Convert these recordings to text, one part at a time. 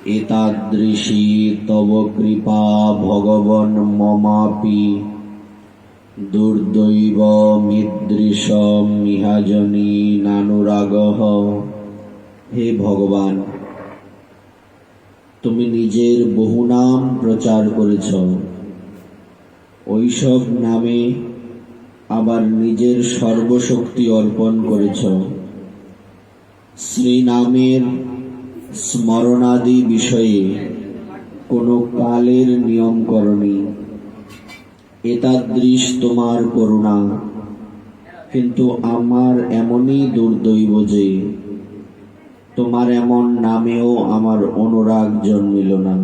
एतादृशी तव कृपा भगवन् ममापि दुर्दैवमीदृशमिहाजनी नानुरागः। हे भगवान, তুমি নিজের বহু নাম প্রচার করেছ, ওইসব নামে আবার নিজের সর্বশক্তি অর্পণ করেছ। শ্রী নামের স্মরণাদি বিষয়ে কোনো কালের নিয়ম করনি। এতাদৃশ তোমার করুণা, কিন্তু আমার এমনই দুর্দৈব যে তোমার এমন নামেও আমার অনুরাগ জন্মিল না।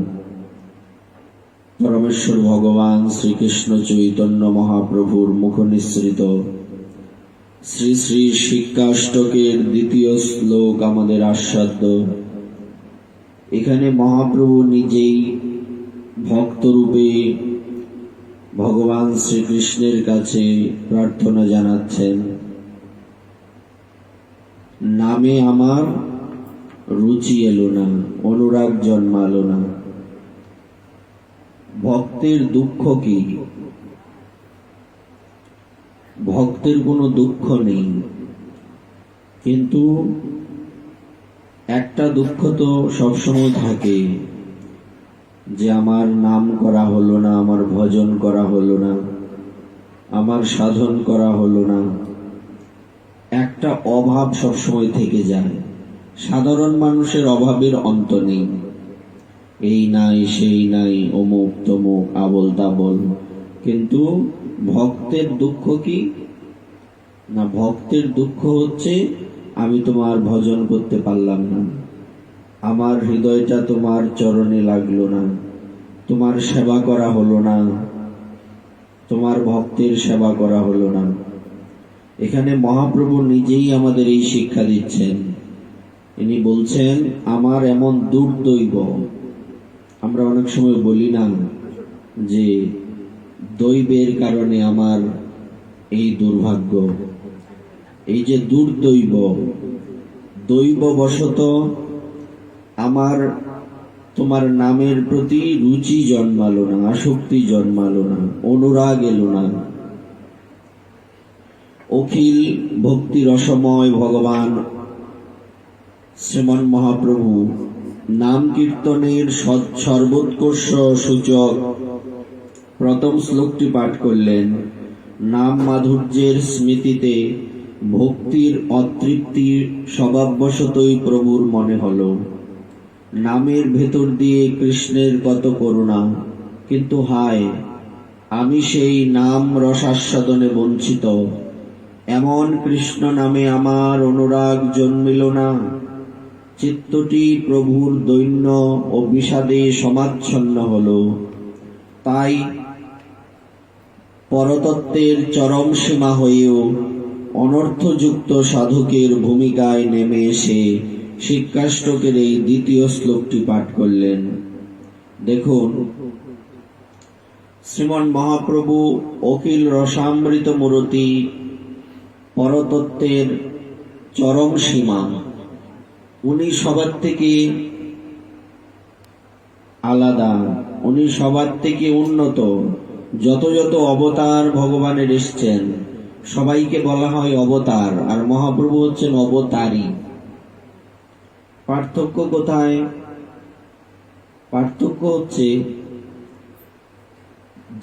পরমেশ্বর ভগবান শ্রীকৃষ্ণ চৈতন্য মহাপ্রভুর মুখ নিঃসৃত শ্রী শ্রী শিক্ষাষ্টকের দ্বিতীয় শ্লোক আমাদের আস্বাদ্য। এখানে মহাপ্রভু নিজেই ভক্তরূপে ভগবান শ্রীকৃষ্ণের কাছে প্রার্থনা জানাচ্ছেন, নামে আমার রুচি এলো না, অনুরাগ জন্মালো না। ভক্তের দুঃখ কি? ভক্তের কোনো দুঃখ নেই, কিন্তু একটা দুঃখ তো সবসময় থাকে যে আমার নাম করা হলো না, আমার ভজন করা হলো না, আমার সাধন করা হলো না। একটা অভাব সবসময় থেকে যায়। সাধারণ মানুষের অভাবের অন্ত নেই, এই নাই সেই নাই, অমুক তমুক, আবল তাবল। কিন্তু ভক্তের দুঃখ কি না? ভক্তের দুঃখ হচ্ছে আমি তোমার ভজন করতে পারলাম না, আমার হৃদয়টা তোমার চরণে লাগলো না, তোমার সেবা করা হলো না, তোমার ভক্তের সেবা করা হলো না। এখানে মহাপ্রভু নিজেই আমাদের এই শিক্ষা দিচ্ছেন। ইনি বলছেন আমার এমন দুর্দৈব। আমরা অনেক সময় বলি না যে দৈবের কারণে আমার এই দুর্ভাগ্য। এই যে দুর্দৈব, দৈববশত আমার তোমার নামের প্রতি রুচি জন্মালো না, আসক্তি জন্মালো না, অনুরাগ এলো না। অখিল ভক্তি রসময় ভগবান শ্রীমন মহাপ্রভু নাম কীর্তনের সর্বোৎকর্ষ সূচক প্রথম শ্লোকটি পাঠ করলেন। নাম মাধুর্যের স্মৃতিতে ভক্তির অতৃপ্তি স্বভাববশতই প্রভুর মনে হলো। নামের ভেতর দিয়ে কৃষ্ণের কত করুণা, কিন্তু হায়, আমি সেই নাম রসাস্বাদনে বঞ্চিত। এমন কৃষ্ণ নামে আমার অনুরাগ জন্মিল না। চিত্তটি প্রভুর দৈন্য ও বিষাদে সমাচ্ছন্ন হল। তাই পরতত্ত্বের চরম সীমা হয়েও অনর্থযুক্ত সাধকের ভূমিকায় নেমে এসে শিক্ষাষ্টকের এই দ্বিতীয় শ্লোকটি পাঠ করলেন। দেখুন, শ্রীমন মহাপ্রভু অখিল রসামৃত মূরতি, পরতত্ত্বের চরম সীমা। উনি সবার থেকে আলাদা, উনি সবার থেকে উন্নত। যত যত অবতার ভগবানের এসছেন সবাইকে বলা হয় অবতার, আর মহাপ্রভু হচ্ছেন অবতারী। পার্থক্য কোথায়? পার্থক্য হচ্ছে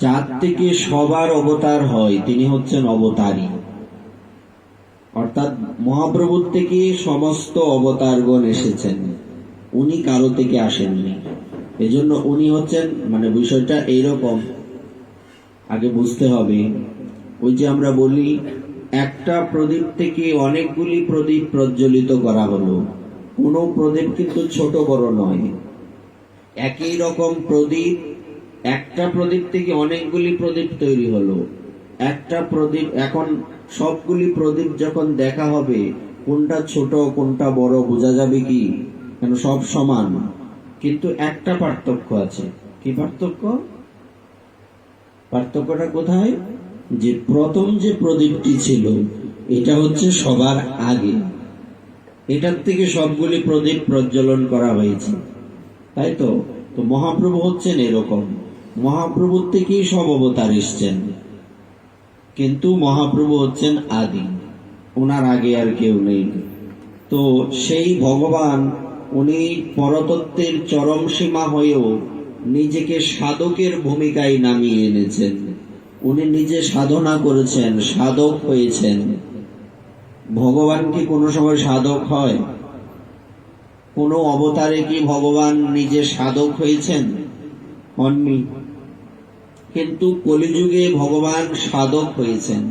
যার থেকে সবার অবতার হয় তিনি হচ্ছেন অবতারী। অর্থাৎ মহাপ্রভুর থেকে সমস্ত অবতারগণ এসেছেন, উনি কারো থেকে আসেননি। এজন্য উনি হচ্ছেন, মানে বিষয়টা এইরকম, আগে বুঝতে হবে। ওই যে আমরা বলি একটা প্রদীপ থেকে অনেকগুলি প্রদীপ প্রজ্বলিত করা হলো, কোনো প্রদীপ কিন্তু ছোট বড় নয়। একই রকম প্রদীপ, একটা প্রদীপ থেকে অনেকগুলি প্রদীপ তৈরি হলো। একটা প্রদীপ, এখন সবগুলি প্রদীপ যখন দেখা হবে কোনটা ছোট কোনটা বড় বোঝা যাবে কি? কেন সব সমান, কিন্তু একটা পার্থক্য আছে। কি পার্থক্য? পার্থক্যটা কোথায়? যে প্রথম যে প্রদীপটি ছিল এটা হচ্ছে সবার আগে, এটার থেকে সবগুলি প্রদীপ প্রজ্বলন করা হয়েছে, তাই তো। তো মহাপ্রভু হচ্ছেন এরকম, মহাপ্রভুর থেকেই সব অবতার এসছেন, কিন্তু মহাপ্রভু হচ্ছেন আদি, ওনার আগে আর কেউ নেই। তো সেই ভগবান উনি পরতত্ত্বের চরম সীমা হয়েও নিজেকে সাধকের ভূমিকায় নামিয়ে এনেছেন। উনি নিজে সাধনা করেছেন, সাধক হয়েছেন। ভগবান কি কোনো সময় সাধক হয়? কোনো অবতারে কি ভগবান নিজে সাধক হয়েছেন? হননি। কিন্তু কলিযুগে ভগবান সাধক হয়েছেন,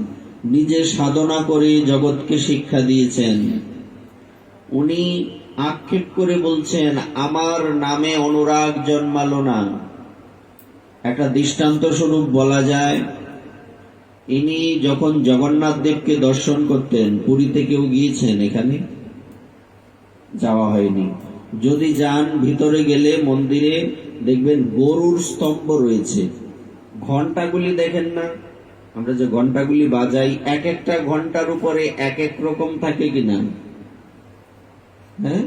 নিজে সাধনা করে জগৎকে শিক্ষা দিয়েছেন। উনি আক্ষেপ করে বলছেন, আমার নামে অনুরাগ জন্মালো না। একটা দৃষ্টান্ত স্বরূপ বলা যায়, ইনি যখন জগন্নাথ দেবকে দর্শন করতেন, পুরীতে কেউ গিয়েছেন? এখানে যাওয়া হয়নি। যদি যান, ভিতরে গেলে মন্দিরে দেখবেন গরুর স্তম্ভ রয়েছে। ঘন্টাগুলি দেখেন না, আমরা যে ঘন্টাগুলি বাজাই, এক একটা ঘন্টার উপরে এক এক রকম থাকে কিনা? হ্যাঁ,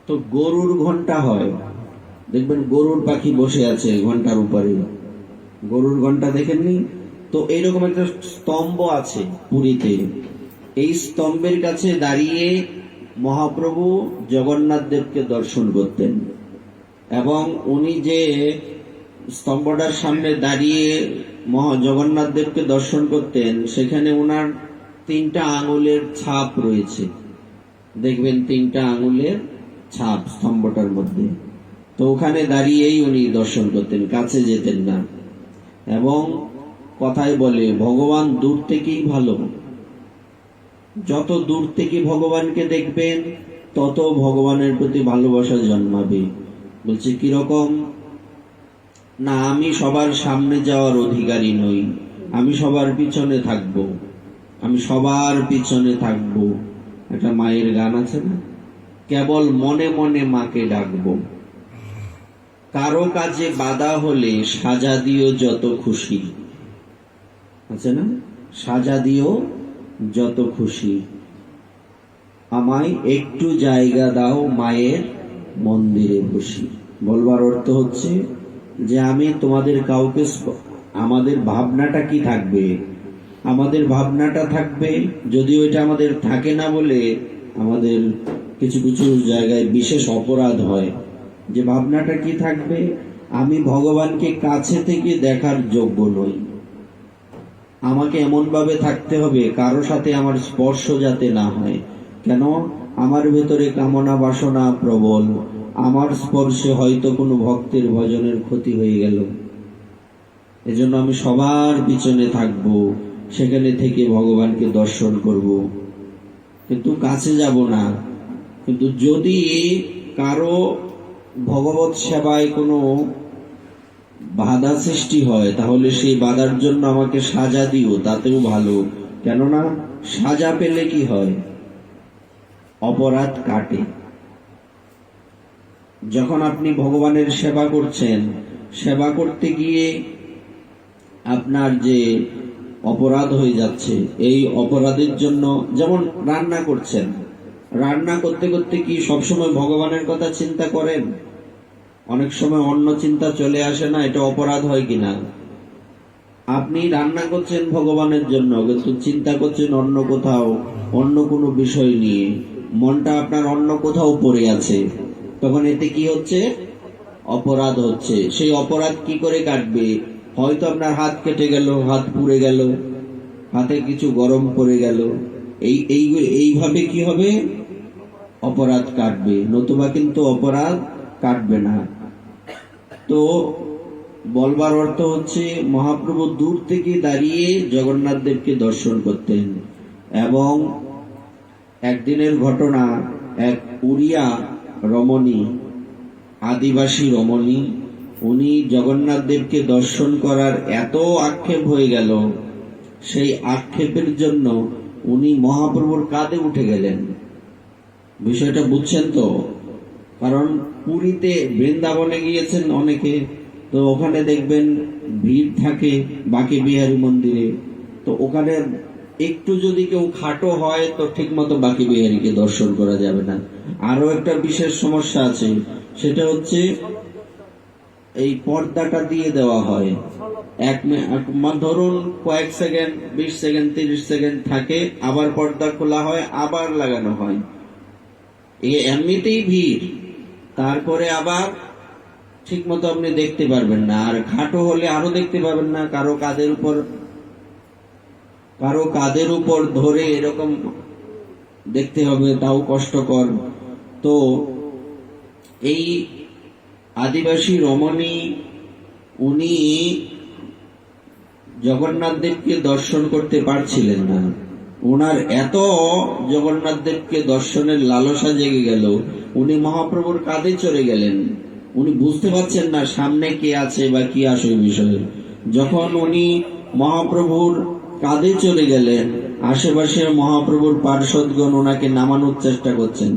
তো গরুর ঘন্টা হয়, দেখবেন গরুর পাখি বসে আছে ঘন্টার উপরে, গরুর ঘন্টা দেখেননি? তো এইরকম একটা স্তম্ভ আছে পুরীতে। এই স্তম্ভের কাছে দাঁড়িয়ে মহাপ্রভু জগন্নাথ দেবকে দর্শন করতেন, এবং উনি যে স্তম্ভটার সামনে দাঁড়িয়ে জগন্নাথ দেবকে দর্শন করতেন, সেখানে ওনার 3টা আঙুলের ছাপ রয়েছে, দেখবেন 3টা আঙুলের ছাপ স্তম্ভটার মধ্যে। তো ওখানে দাঁড়িয়েই উনি দর্শন করতেন, কাছে যেতেন না। এবং কথায় বলে, ভগবান দূর থেকেই ভালো। যত দূর থেকে ভগবানকে দেখবেন, তত ভগবানের প্রতি ভালোবাসা জন্মাবে। বলছে কিরকম না, আমি সবার সামনে যাওয়ার অধিকারী নই, আমি সবার পিছনে থাকব, আমি সবার পিছনে থাকব। একটা মায়ের গান আছে না, কেবল মনে মনে মাকে ডাকবো, কারো কাজে বাধা হলে সাজা দিও যত খুশি, আছে না, সাজা দিও যত খুশি, আমায় একটু জায়গা দাও মায়ের মন্দিরে বসি। বলবার অর্থ হচ্ছে যে আমি তোমাদের কাউকে, আমাদের ভাবনাটা কি থাকবে? আমাদের ভাবনাটা থাকবে, যদিও এটা আমাদের থাকে না বলে আমাদের কিছু কিছু জায়গায় বিশেষ অপরাধ হয়, যে ভাবনাটা কি থাকবে, আমি ভগবানকে কাছে থেকে দেখার যোগ্য নই। আমাকে এমন ভাবে থাকতে হবে, কারো সাথে আমার স্পর্শ যাতে না হয়। কেন? আমার ভেতরে কামনা বাসনা প্রবল, আমার স্পর্শে হয়তো কোনো ভক্তের ভজনের ক্ষতি হয়ে গেল, এজন্য আমি সবার পিছনে থাকব, সেখানে থেকে ভগবানকে দর্শন করব, কিন্তু কাছে যাব না। কিন্তু যদি কারো ভগবত সেবায় কোনো বাধা সৃষ্টি হয়, তাহলে সেই বাধার জন্য আমাকে সাজা দিও, তাতেও ভালো। কেননা সাজা পেলে কি হয়? অপরাধ কাটে। যখন আপনি ভগবানের সেবা করছেন, সেবা করতে গিয়ে আপনার যে অপরাধ হয়ে যাচ্ছে, এই অপরাধের জন্য, যেমন রান্না করছেন, রান্না করতে করতে কি সবসময় ভগবানের কথা চিন্তা করেন? অনেক সময় অন্য চিন্তা চলে আসে না? এটা অপরাধ হয় কিনা? আপনি রান্না করছেন ভগবানের জন্য, কিন্তু চিন্তা করছেন অন্য কোথাও, অন্য কোনো বিষয় নিয়ে, মনটা আপনার অন্য কোথাও পড়ে আছে, তখন এতে কি হচ্ছে? অপরাধ হচ্ছে। সেই অপরাধ কি করে কাটবে? হয়তো আপনার হাত কেটে গেল, হাত পুড়ে গেল, হাতে কিছু গরম পড়ে গেল, এইভাবে কি হবে? অপরাধ কাটবে, নতুবা কিন্তু অপরাধ কাটবে না। তো বলবার অর্থ হচ্ছে, মহাপ্রভু দূর থেকে দাঁড়িয়ে জগন্নাথ দেবকে দর্শন করতেন। এবং একদিনের ঘটনা, এক উড়িয়া রমণী, আদিবাসী রমণী, উনি জগন্নাথ দেবকে দর্শন করার এত আক্ষেপ হয়ে গেল, সেই আক্ষেপের জন্য উনি মহাপ্রভুর কাঁধে উঠে গেলেন। বিষয়টা বুঝছেন তো? কারণ পুরীতে, বৃন্দাবনে গিয়েছেন অনেকে, তো ওখানে দেখবেন ভিড় থাকে বাঁকে বিহারী মন্দিরে, তো ওখানে একটু যদি কেউ খাটো হয় তো ঠিক মতো বাকি বিহারীকে দর্শন করা যাবে না। আরো একটা বিশেষ সমস্যা আছে, সেটা হচ্ছে এই পর্দাটা দিয়ে দেওয়া হয়। ধরুন কয়েক সেকেন্ড, 20 সেকেন্ড, 30 সেকেন্ড থাকে, আবার পর্দা খোলা হয়, আবার লাগানো হয়। এমনিতেই ভিড়, তারপরে আবার ঠিক মতো আপনি দেখতে পারবেন না। আর খাটো হলে আরো দেখতে পাবেন না, কারো কাঁধের উপর ধরে এরকম দেখতে হবে, তাও কষ্টকর। তো এই আদিবাসী রমণী উনি জগন্নাথ দেবকে দর্শন করতে পারছিলেন না। ওনার এত জগন্নাথ দেবকে দর্শনের লালসা জেগে গেল, উনি মহাপ্রভুর কাঁধে চড়ে গেলেন। উনি বুঝতে পারছেন না সামনে কে আছে বা কি আসে বিষয়ে। যখন উনি মহাপ্রভুর কাঁধে চলে গেলেন, আশেপাশে মহাপ্রভুর পার্ষদগণ ওনাকে নামানোর চেষ্টা করছেন,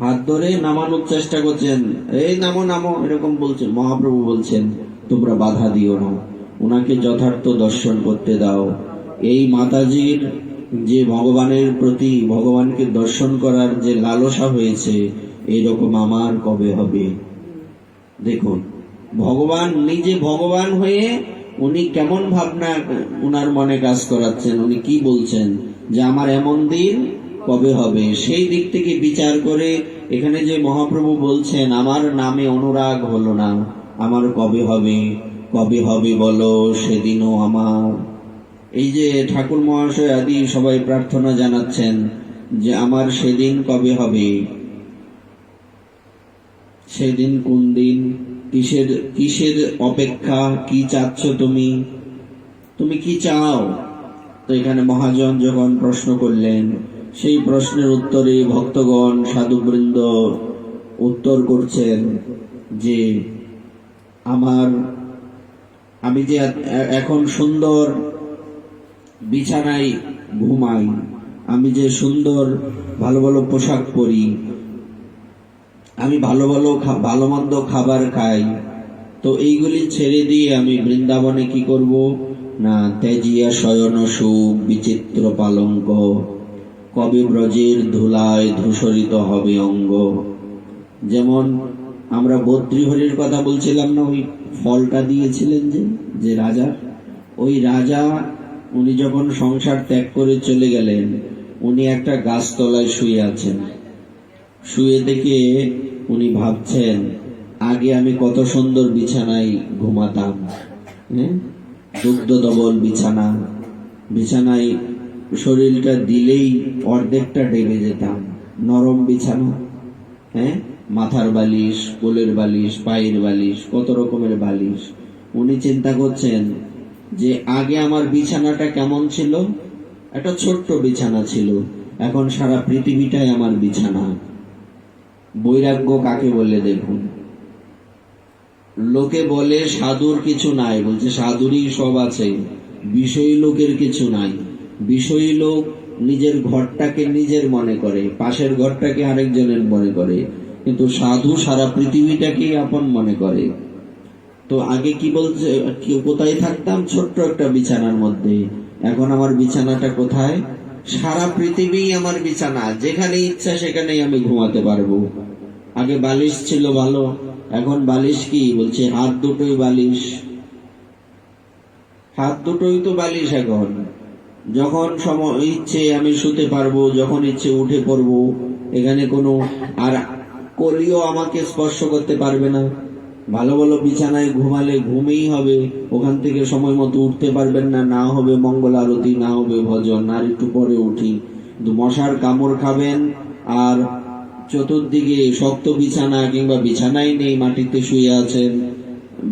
হাত ধরে নামানোর চেষ্টা করছেন, এই নামো নামো এরকম বলছেন। মহাপ্রভু বলছেন, তোমরা বাধা দিও না, ওনাকে যথার্থ দর্শন করতে দাও। এই মাতাজির যে ভগবানের প্রতি, ভগবানকে দর্শন করার যে লালসা হয়েছে, এরকম আমার কবে হবে? দেখুন, ভগবান নিজে ভগবান হয়ে উনি কেমন ভাবনা উনার মনে কাজ করাচ্ছেন, উনি কি বলছেন যে আমার এমন দিন কবে হবে। সেই দিক থেকে বিচার করে এখানে যে মহাপ্রভু বলছেন আমার নামে অনুরাগ হলো না, আমার কবে হবে, কবে হবে বলো সেদিনও আমার। এই যে ঠাকুর মহাশয় আদি সবাই প্রার্থনা জানাচ্ছেন যে আমার সেদিন কবে হবে, সেদিন কোন দিন, কিসের অপেক্ষা, কি চাচ্ছ তুমি, তুমি কি চাও? তো এখানে মহাজন যখন প্রশ্ন করলেন, সেই প্রশ্নের উত্তরে ভক্তগণ সাধুবৃন্দ উত্তর করছেন যে আমি যে এখন সুন্দর বিছানায় ঘুমাই, আমি যে সুন্দর ভালো ভালো পোশাক পরি, আমি ভালো মন্দ খাবার খাই, তো এইগুলি ছেড়ে দিয়ে আমি বৃন্দাবনে কি করব না, তেজিয়া শয়ন সুখ বিচিত্র পালঙ্ক, কবে ব্রজের ধুলায় ধূসরিত হবে অঙ্গ। যেমন আমরা বদ্রীহরির কথা বলছিলাম না, ওই ফলটা দিয়েছিলেন যে রাজা, ওই রাজা উনি যখন সংসার ত্যাগ করে চলে গেলেন, উনি একটা গাছতলায় শুয়ে আছেন। শুয়ে থেকে উনি ভাবছেন, আগে আমি কত সুন্দর বিছানায় ঘুমাতাম, দুগ্ধ দবল বিছানায় শরীরটা দিলেই অর্ধেকটা ডেবে যেতাম, নরম বিছানা, মাথার বালিশ, কোলের বালিশ, পায়ের বালিশ, কত রকমের বালিশ। উনি চিন্তা করছেন যে আগে আমার বিছানাটা কেমন ছিল, একটা ছোট্ট বিছানা ছিল, এখন সারা পৃথিবীটাই আমার বিছানা। বৈরাগ্য কাকে বলে দেখুন। লোকে বলে সাধুর কিছু নাই, বলছে সাধুরই সব আছে, বিষয়ী লোকের কিছু নাই। বিষয়ী লোক নিজের ঘরটাকে নিজের মনে করে, পাশের ঘরটাকে আরেকজনের মনে করে, কিন্তু সাধু সারা পৃথিবীটাকেই আপন মনে করে। তো আগে কি বলছে, কোথায় থাকতাম, ছোট্ট একটা বিছানার মধ্যে, এখন আমার বিছানাটা কোথায়, সারা পৃথিবী আমার বিছানা, যেখানে ইচ্ছা সেখানেই আমি ঘুমাতে পারবো। আগে বালিশ ছিল ভালো, এখন বালিশ কি বলছে, হাত দুটোই বালিশ, হাত দুটোই তো বালিশ। এখন যখন ইচ্ছে আমি শুতে পারবো, যখন ইচ্ছে উঠে পড়বো, এখানে কোনো আর কলিও আমাকে স্পর্শ করতে পারবে না। ভালো ভালো বিছানায় ঘুমালে ঘুমেই হবে, ওখান থেকে সময় মতো উঠতে পারবেন না, না হবে মঙ্গল আরতি, না হবে ভজন, আর একটু পরে উঠি, কিন্তু মশার কামড় খাবেন। আর চতুর্দিকে শক্ত বিছানা, কিংবা বিছানাই নেই, মাটিতে শুয়ে আছেন,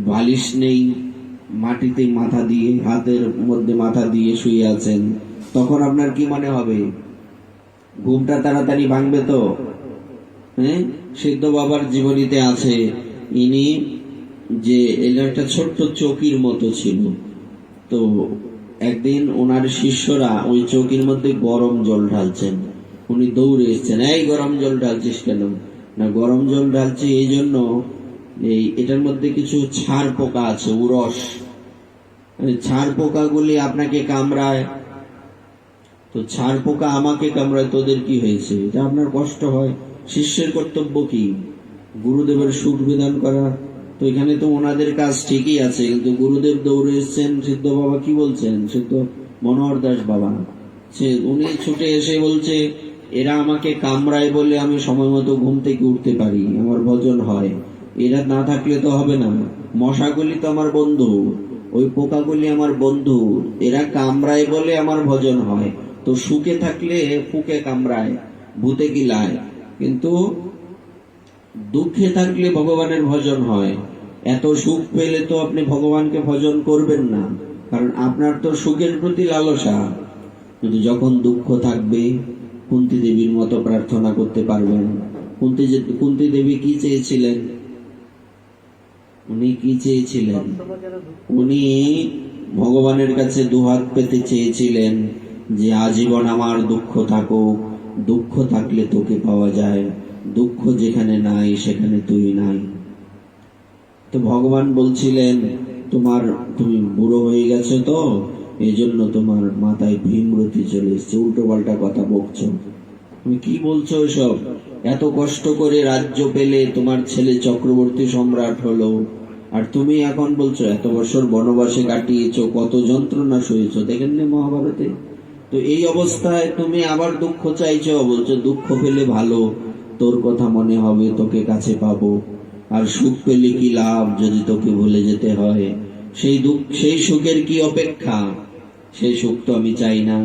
বালিশ নেই, মাটিতে মাথা দিয়ে, হাতের মধ্যে মাথা দিয়ে শুয়ে আছেন, তখন আপনার কি মনে হবে, ঘুমটা তাড়াতাড়ি ভাঙবে তো? সিদ্ধ বাবার জীবনীতে আছে, ইনি যে একটা ছোট্ট চৌকির মতো ছিল, তো একদিন ওনার শিষ্যরা ওই চৌকির মধ্যে গরম জল ঢালছেন, উনি দৌড়ে এসছেন, এই গরম জল ঢালছিস কেন? না, গরম জল ঢালছি এই জন্য, এটার মধ্যে কিছু ছাড় পোকা আছে, উরস, ছাড় পোকাগুলি আপনাকে কামড়ায়, তো ছাড় পোকা আমাকে কামড়ায়, তোদের কি হয়েছে? এটা আপনার কষ্ট হয়। শিষ্যের কর্তব্য কি? গুরুদেবের সুখ বিধান করা। তো এখানে তো ওনাদের কাজ ঠিকই আছে, কিন্তু গুরুদেব দৌড়ে এসছেন। সিদ্ধ বাবা কি বলছেন? সিদ্ধ মনোহর দাস বাবা উনি ছুটে এসে বলছে, এরা আমাকে কামড়ায় বলে আমি সময় মতো ঘুম থেকে উঠতে পারি, আমার ভজন হয়। এরা না থাকলে তো হবে না। মশাগুলি তো আমার বন্ধু, ওই পোকাগুলি আমার বন্ধু, এরা কামড়ায় বলে আমার ভজন হয়। তো সুখে থাকলে ফুকে কামড়ায়, ভূতে গিলায়, কিন্তু দুঃখে থাকলে ভগবানের ভজন হয়। এত সুখ পেলে তো আপনি ভগবানকে ভজন করবেন না, কারণ আপনার তো সুখের প্রতি লালসা। কিন্তু যখন দুঃখ থাকবে কুন্তী দেবীর মতো প্রার্থনা করতে পারবেন। কুন্তী দেবী কি চেয়েছিলেন? উনি কি চেয়েছিলেন? উনি ভগবানের কাছে দুহাত পেতে চেয়েছিলেন যে আজীবন আমার দুঃখ থাকুক, দুঃখ থাকলে তোকে পাওয়া যায়, দুঃখ যেখানে নাই সেখানে তুই নাই। তো ভগবান বলছিলেন, তুমি বুড়ো হয়ে গেছো, তো এই জন্য তোমার মাথায় ভীমরতি চলে এসছে, উল্টো পাল্টা কথা বকছো। তুমি কি বলছো এসব? এত কষ্ট করে রাজ্য পেলে, তোমার ছেলে চক্রবর্তী সম্রাট হলো, আর তুমি এখন বলছো এত বছর বনবাসে কাটিয়েছো, কত যন্ত্রণা সয়েছো, দেখেন না মহাভারতে? তো এই অবস্থায় তুমি আবার দুঃখ চাইছো, বলছো দুঃখ পেলে ভালো, তোর কথা মনে হবে, তোকে কাছে পাবো। আর সুখ পেলে কি লাভ যদি তোকে ভুলে যেতে হয়? সেই সুখের কি অপেক্ষা? সেই সুখ তো আমি চাই না।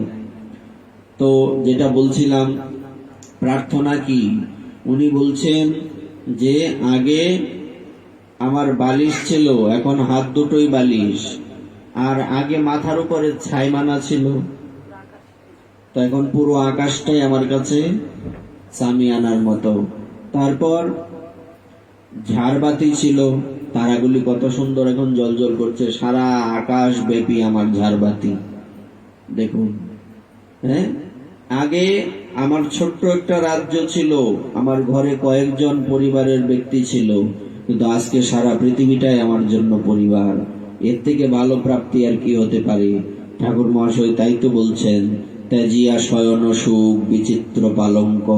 তো যেটা বলছিলাম, প্রার্থনা কি? উনি বলছেন যে আগে আমার বালিশ ছিল, এখন হাত দুটোই বালিশ। আর আগে মাথার উপরে ছাইমানা ছিল, তো এখন পুরো আকাশটাই আমার কাছে সামিয়ানার মতো। তারপর ঝাড়বাতি ছিল, তারাগুলি কত সুন্দর এখন জ্বলজ্বল করছে, সারা আকাশ ব্যাপী আমার ঝাড়বাতি। দেখুন, হ্যাঁ, আগে আমার ছোট্ট একটা রাজ্য ছিল, আমার ঘরে কয়েকজন পরিবারের ব্যক্তি ছিল, কিন্তু আজকে সারা পৃথিবীটাই আমার জন্য পরিবার। এর থেকে ভালো প্রাপ্তি আর কি হতে পারে? ঠাকুর মহাশয় তাই তো বলছেন, ত্যাজিয়া শয়ন সুখ বিচিত্র পালঙ্ক,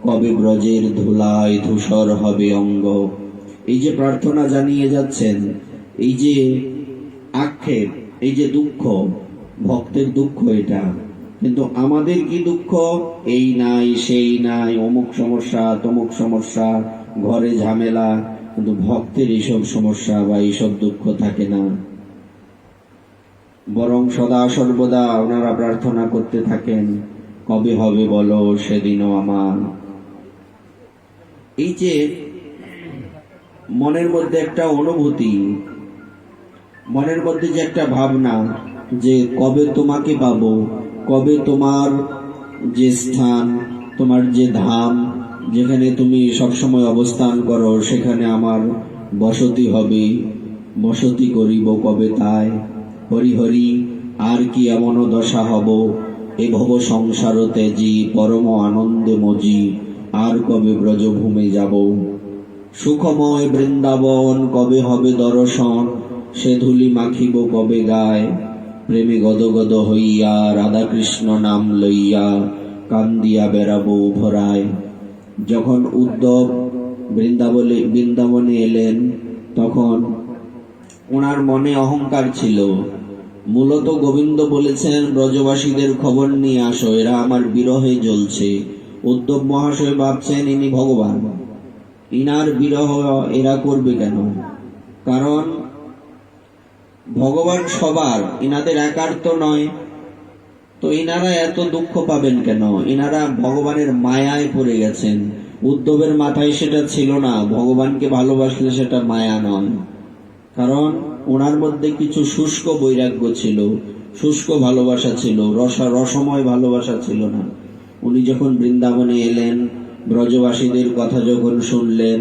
কবে ব্রজের ধুলায় ধূসর হবে অঙ্গ। এই যে প্রার্থনা জানিয়ে যাচ্ছেন, এই যে আক্ষেপ, এই যে দুঃখ, ভক্তের দুঃখ এটা। কিন্তু আমাদের কি দুঃখ? এই নাই সেই নাই, অমুক সমস্যা তমুক সমস্যা, ঘরে ঝামেলা। কিন্তু ভক্তের এইসব সমস্যা বা এইসব দুঃখ থাকে না, বরং সদা সর্বদা ওনারা প্রার্থনা করতে থাকেন, কবে হবে বলো সেদিনও আমার। এই যে মনের মধ্যে একটা অনুভূতি, মনের মধ্যে যে একটা ভাবনা যে কবে তোমাকে পাবো, কবে তোমার যে স্থান, তোমার যে ধাম, যেখানে তুমি সবসময় অবস্থান করো, সেখানে আমার বসতি হবে, বসতি করিব কবে তাই। হরি হরি আর কি এমন দশা হব, এ ভব সংসার তেজি, পরম আনন্দে মজি, আর কবে ব্রজভূমে যাব। সুখময় বৃন্দাবন কবে হবে দর্শন, সে ধুলি মাখিব কবে গায়, প্রেমে গদগদ হইয়া রাধা কৃষ্ণ নাম লইয়া, কান্দিয়া বেড়াবো ভরায়। যখন উদ্ধব বৃন্দাবনে এলেন, তখন ওনার মনে অহংকার ছিল। মূলত গোবিন্দ বলেছেন, ব্রজবাসীদের খবর নিয়ে আসো, এরা আমার বিরহে জ্বলছে। উদ্ধব মহাশয় ভাবছেন ইনি ভগবান, ইনার বিরহ এরা করবে কেন? কারণ ভগবান সবার, ইনাদের একার তো নয়, তো ইনারা এত দুঃখ পাবেন কেন? ইনারা ভগবানের মায়ায় পড়ে গেছেন। উদ্ধবের মাথায় সেটা ছিল না, ভগবানকে ভালোবাসলে সেটা মায়া নয়। কারণ ওনার মধ্যে কিছু শুষ্ক বৈরাগ্য ছিল, শুষ্ক ভালোবাসা ছিল, রসময় ভালোবাসা ছিল না। উনি যখন বৃন্দাবনে এলেন, ব্রজবাসীদের কথা যখন শুনলেন,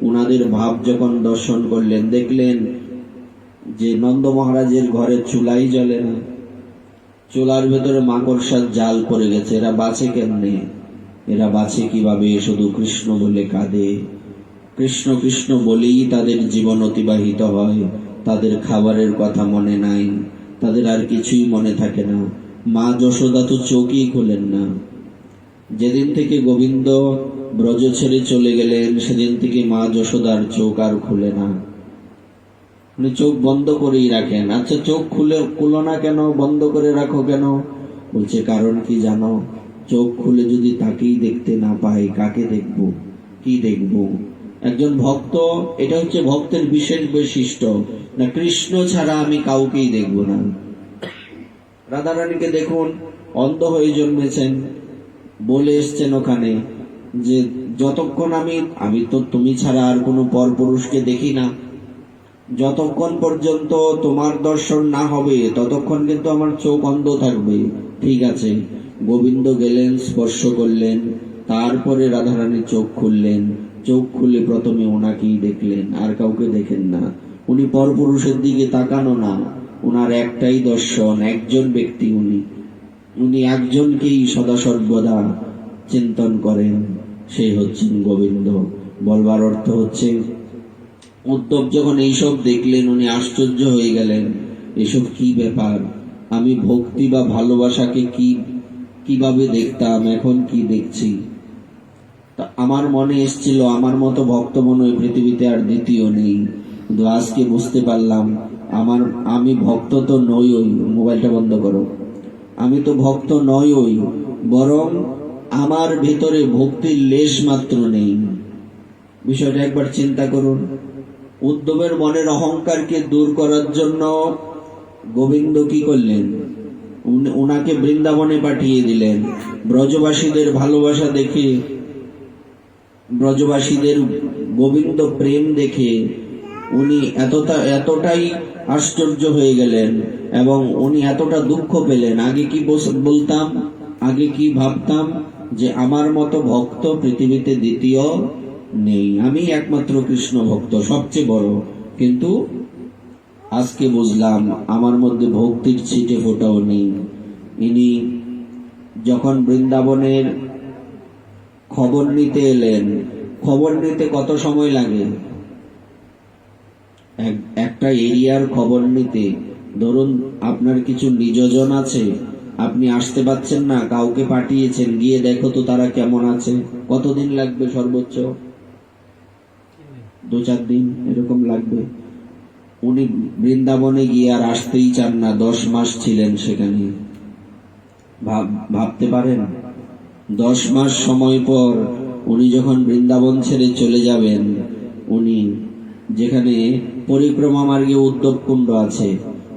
উনাদের ভাব যখন দর্শন করলেন, দেখলেন যে নন্দ মহারাজের ঘরে চুলাই জ্বলে না, চুলার ভেতরে মাকড়সার জাল পড়ে গেছে। এরা বাঁচে কেমনে? এরা বাঁচে কিভাবে? শুধু কৃষ্ণ বলে কাঁদে, কৃষ্ণ কৃষ্ণ বলেই তাদের জীবন অতিবাহিত হয়। তাদের খাবারের কথা মনে নাই, তাদের আর কিছুই মনে থাকে না। মা যশোদা তো চোখই খুলেন না। যেদিন থেকে গোবিন্দ ব্রজ ছেড়ে চলে গেলেন সেদিন থেকে মা যশোদার চোখ আর খুলে না। উনি চোখ বন্ধ করেই রাখেন। আচ্ছা, চোখ খুলো না কেন, বন্ধ করে রাখো কেন? বলছে কারণ কি জানো? চোখ খুলে যদি তাকেই দেখতে না পাই, কাকে দেখব, কি দেখব? একজন ভক্ত, এটা হচ্ছে ভক্তের বিশেষ বৈশিষ্ট্য, না কৃষ্ণ ছাড়া আমি কাউকেই দেখব না। রাধারানীকে দেখুন, অন্ধ হয়ে জন্মেছেন, বলে এসছেন ওখানে যে যতক্ষণ আমি তো তুমি ছাড়া আর কোনো পর পুরুষকে দেখি না, যতক্ষণ পর্যন্ত তোমার দর্শন না হবে ততক্ষণ কিন্তু আমার চোখ অন্ধ থাকবে। ঠিক আছে, গোবিন্দ গেলেন, স্পর্শ করলেন, তারপরে রাধারানীর চোখ খুললেন। চোখ খুলে প্রথমে ওনাকেই দেখলেন, আর কাউকে দেখেন না। উনি পরপুরুষের দিকে তাকানো না, ওনার একটাই দর্শন, একজন ব্যক্তি, উনি একজনকেই সদা সর্বদা চিন্তন করেন, সেই হচ্ছেন গোবিন্দ। বলবার অর্থ হচ্ছে, উদ্ধব যখন এইসব দেখলেন উনি আশ্চর্য হয়ে গেলেন, এসব কি ব্যাপার? আমি ভক্তি বা ভালোবাসাকে কিভাবে দেখতাম, এখন কি দেখছি? আমার মনে এসেছিল আমার মতো ভক্ত মনে হয় পৃথিবীতে আর দ্বিতীয় নেই, কিন্তু আজকে বুঝতে পারলাম আমি ভক্ত তো নই। ওই মোবাইলটা বন্ধ করো। আমি তো ভক্ত নই, বরং আমার ভেতরে ভক্তির লেশ মাত্র নেই। বিষয়টা একবার চিন্তা করুন। উদ্ধবের মনের অহংকারকে দূর করার জন্য গোবিন্দ কি করলেন? উনাকে বৃন্দাবনে পাঠিয়ে দিলেন। ব্রজবাসীদের ভালোবাসা দেখে, ব্রজবাসীদের গোবিন্দ প্রেম দেখে উনি এতটাই আশ্চর্য হয়ে গেলেন এবং উনি এতটা দুঃখ পেলেন। আগে কি বলতাম, আগে কি ভাবতাম যে আমার মতো ভক্ত পৃথিবীতে দ্বিতীয় নেই, আমি একমাত্র কৃষ্ণ ভক্ত, সবচেয়ে বড়। কিন্তু আজকে বুঝলাম আমার মধ্যে ভক্তির ছিটে ফোটাও নেই। ইনি যখন বৃন্দাবনের খবর নিতে এলেন, খবর নিতে কত সময় লাগে? একটা এরিয়ার খবর নিতে, ধরুন আপনার কিছু নিজজন আছে, আপনি আসতে পারছেন না, কাউকে পাঠিয়েছেন, গিয়ে দেখো তো তারা কেমন আছে, কতদিন লাগবে? সর্বোচ্চ 2-4 দিন এরকম লাগবে। উনি বৃন্দাবনে গিয়ে আর আসতেই চান না, 10 মাস ছিলেন সেখানে। ভাবতে পারেন? 10 মাস সময় পর উনি যখন বৃন্দাবন ছেড়ে চলে যাবেন, উনি যেখানে পরিক্রমা মার্গে উদ্ধব কুণ্ড আছে,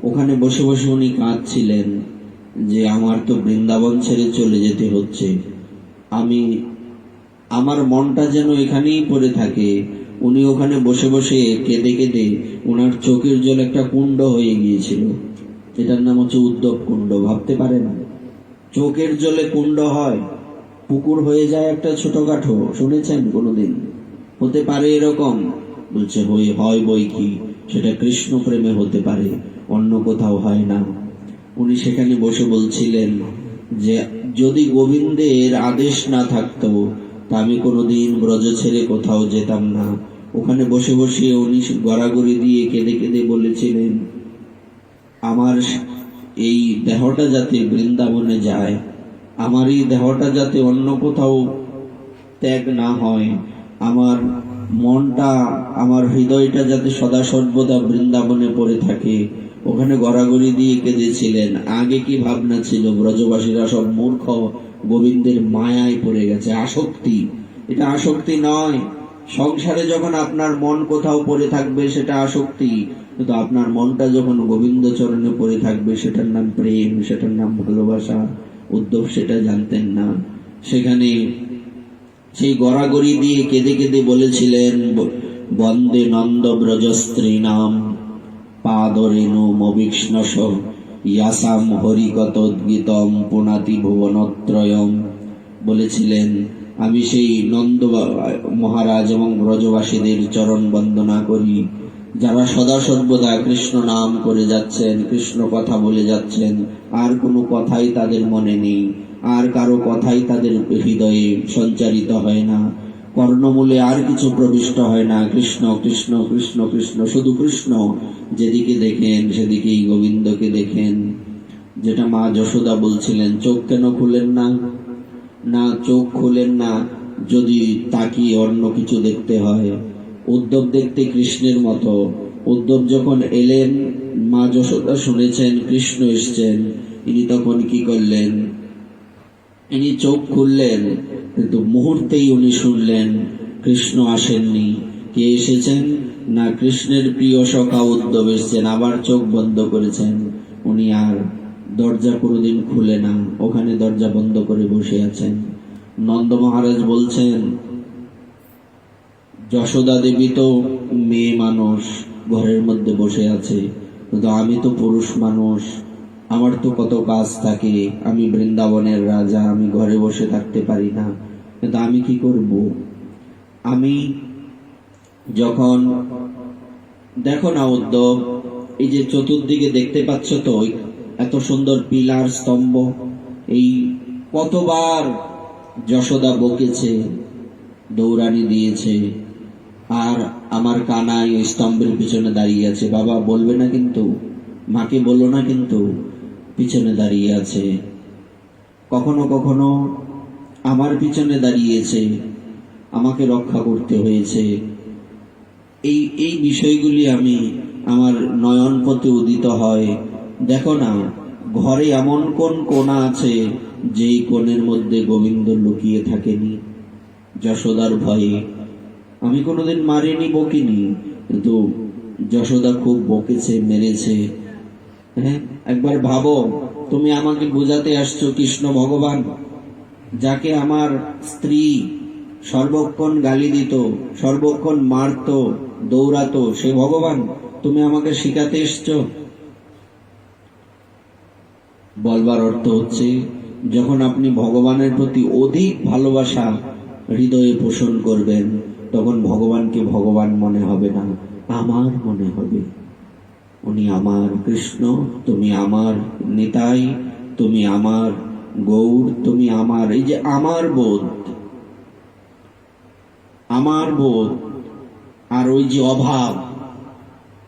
ওখানে বসে বসে উনি কাঁদছিলেন যে আমার তো বৃন্দাবন ছেড়ে চলে যেতে হচ্ছে, আমার মনটা যেন এখানেই পড়ে থাকে। উনি ওখানে বসে বসে কেঁদে কেঁদে ওনার চোখের জল একটা কুণ্ড হয়ে গিয়েছিল, এটার নাম হচ্ছে উদ্ধব কুণ্ড। ভাবতে পারেন? চোখের জলে কুণ্ড হয়, পুকুর হয়ে যায় একটা ছোটখাটো, শুনেছেন কোনোদিন? হতে পারে এরকম? বলছে হয় বই কি, সেটা কৃষ্ণ প্রেমে হতে পারে, অন্য কোথাও হয় না। উনি সেখানে বসে বলছিলেন যে যদি গোবিন্দের আদেশ না থাকতো তা আমি কোনোদিন ব্রজ ছেড়ে কোথাও যেতাম না। ওখানে বসে বসে উনি গড়াগড়ি দিয়ে কেঁদে কেঁদে বলেছিলেন, আমার এই দেহটা যাতে বৃন্দাবনে যায়, আমার এই দেহটা যাতে অন্য কোথাও ত্যাগ না হয়, আমার মনটা, আমার হৃদয়টা যাতে সদা সর্বদা বৃন্দাবনে পড়ে থাকে। ওখানে গড়াগড়ি দিয়ে কেঁদেছিলেন। আগে কি ভাবনা ছিল? ব্রজবাসীরা সব মূর্খ, গোবিন্দের মায়ায় পড়ে গেছে। আসক্তি, এটা আসক্তি নয়। সংসারে যখন আপনার মন কোথাও পড়ে থাকবে সেটা আসক্তি, কিন্তু আপনার মনটা যখন গোবিন্দ চরণে পড়ে থাকবে সেটার নাম প্রেম, সেটার নাম ভালোবাসা। উদ্ধব সেটা জানতেন না। সেখানে সেই গড়াগড়ি দিয়ে কেঁদে কেঁদে বলেছিলেন, বন্দে নন্দ ব্রজস্ত্রী নাম পাদরেণু মবিষ্ণস ইয়াসাম হরিকতোদ্গীতম পুনাতি ভুবনত্রয়ম। বলেছিলেন, আমি সেই নন্দ মহারাজ এবং ব্রজবাসীদের চরণ বন্দনা করি, যারা সদা সর্বদা কৃষ্ণ নাম করে যাচ্ছেন, কৃষ্ণ কথা বলে যাচ্ছেন, আর কোনো কথাই তাদের মনে নেই, আর কারো কথাই তাদের হৃদয়ে সঞ্চারিত হয় না, কর্ণমূলে আর কিছু প্রবিষ্ট হয় না। কৃষ্ণ কৃষ্ণ কৃষ্ণ কৃষ্ণ, শুধু কৃষ্ণ। যেদিকে দেখেন সেদিকেই গোবিন্দকে দেখেন। যেটা মা যশোদা বলছিলেন, চোখ কেন খুলেন না? না, চোখ খুলেন না যদি তাকিয়ে অন্য কিছু দেখতে হয়। উদ্ধব দেখতে কৃষ্ণের মতো। উদ্ধব যখন এলেন, মা যশোদা শুনেছেন কৃষ্ণ এসছেন, ইনি তখন কি করলেন? ইনি চোখ খুললেন, কিন্তু মুহূর্তেই উনি শুনলেন কৃষ্ণ আসেননি। কে এসেছেন? না, কৃষ্ণের প্রিয় সখা উদ্ধব এসছেন। আবার চোখ বন্ধ করেছেন। উনি আর দরজা কোনোদিন খুলে না, ওখানে দরজা বন্ধ করে বসে আছেন। নন্দ মহারাজ বলছেন, যশোদা দেবী তো মেয়ে মানুষ, ঘরের মধ্যে বসে আছে, কিন্তু আমি তো পুরুষ মানুষ, আমার তো কত কাজ থাকে, আমি বৃন্দাবনের রাজা, আমি ঘরে বসে থাকতে পারি না। কিন্তু আমি কি করব? আমি যখন, দেখো না উদ্ধব, এই যে চতুর্দিকে দেখতে পাচ্ছ তো এত সুন্দর পিলার স্তম্ভ, এই কতবার যশোদা বকেছে, দৌড়ানি দিয়েছে, আর আমার কানাই ওই স্তম্ভের পিছনে দাঁড়িয়ে আছে। বাবা বলবে না কিন্তু, মাকে বলো না কিন্তু, পিছনে দাঁড়িয়ে আছে। কখনো কখনো আমার পিছনে দাঁড়িয়েছে, আমাকে রক্ষা করতে হয়েছে। এই এই বিষয়গুলি আমি আমার নয়ন পথে উদিত হয়। দেখো না, ঘরে এমন কোন কোণা আছে যেই কোণের মধ্যে গোবিন্দ লুকিয়ে থাকেনি? যশোদার ভয়ে আমি কোনোদিন মারিনি, বকিনি, কিন্তু যশোদা খুব বকেছে, মেরেছে। হ্যাঁ, একবার ভাবো, তুমি আমাকে বোঝাতে আসছো কৃষ্ণ ভগবান, যাকে আমার স্ত্রী সর্বক্ষণ গালি দিত, সর্বক্ষণ মারত, দৌড়াতো, সে ভগবান তুমি আমাকে শিখাতে এসছো? বলবার অর্থ হচ্ছে, যখন আপনি ভগবানের প্রতি অধিক ভালোবাসা হৃদয়ে পোষণ করবেন, তখন ভগবানকে ভগবান মনে হবে না, আমার মনে হবে। উনি আমার কৃষ্ণ, তুমি আমার নিতাই, তুমি আমার গৌর, তুমি আমার। এই যে আমার বোধ, আমার বোধ, আর ওই যে অভাব,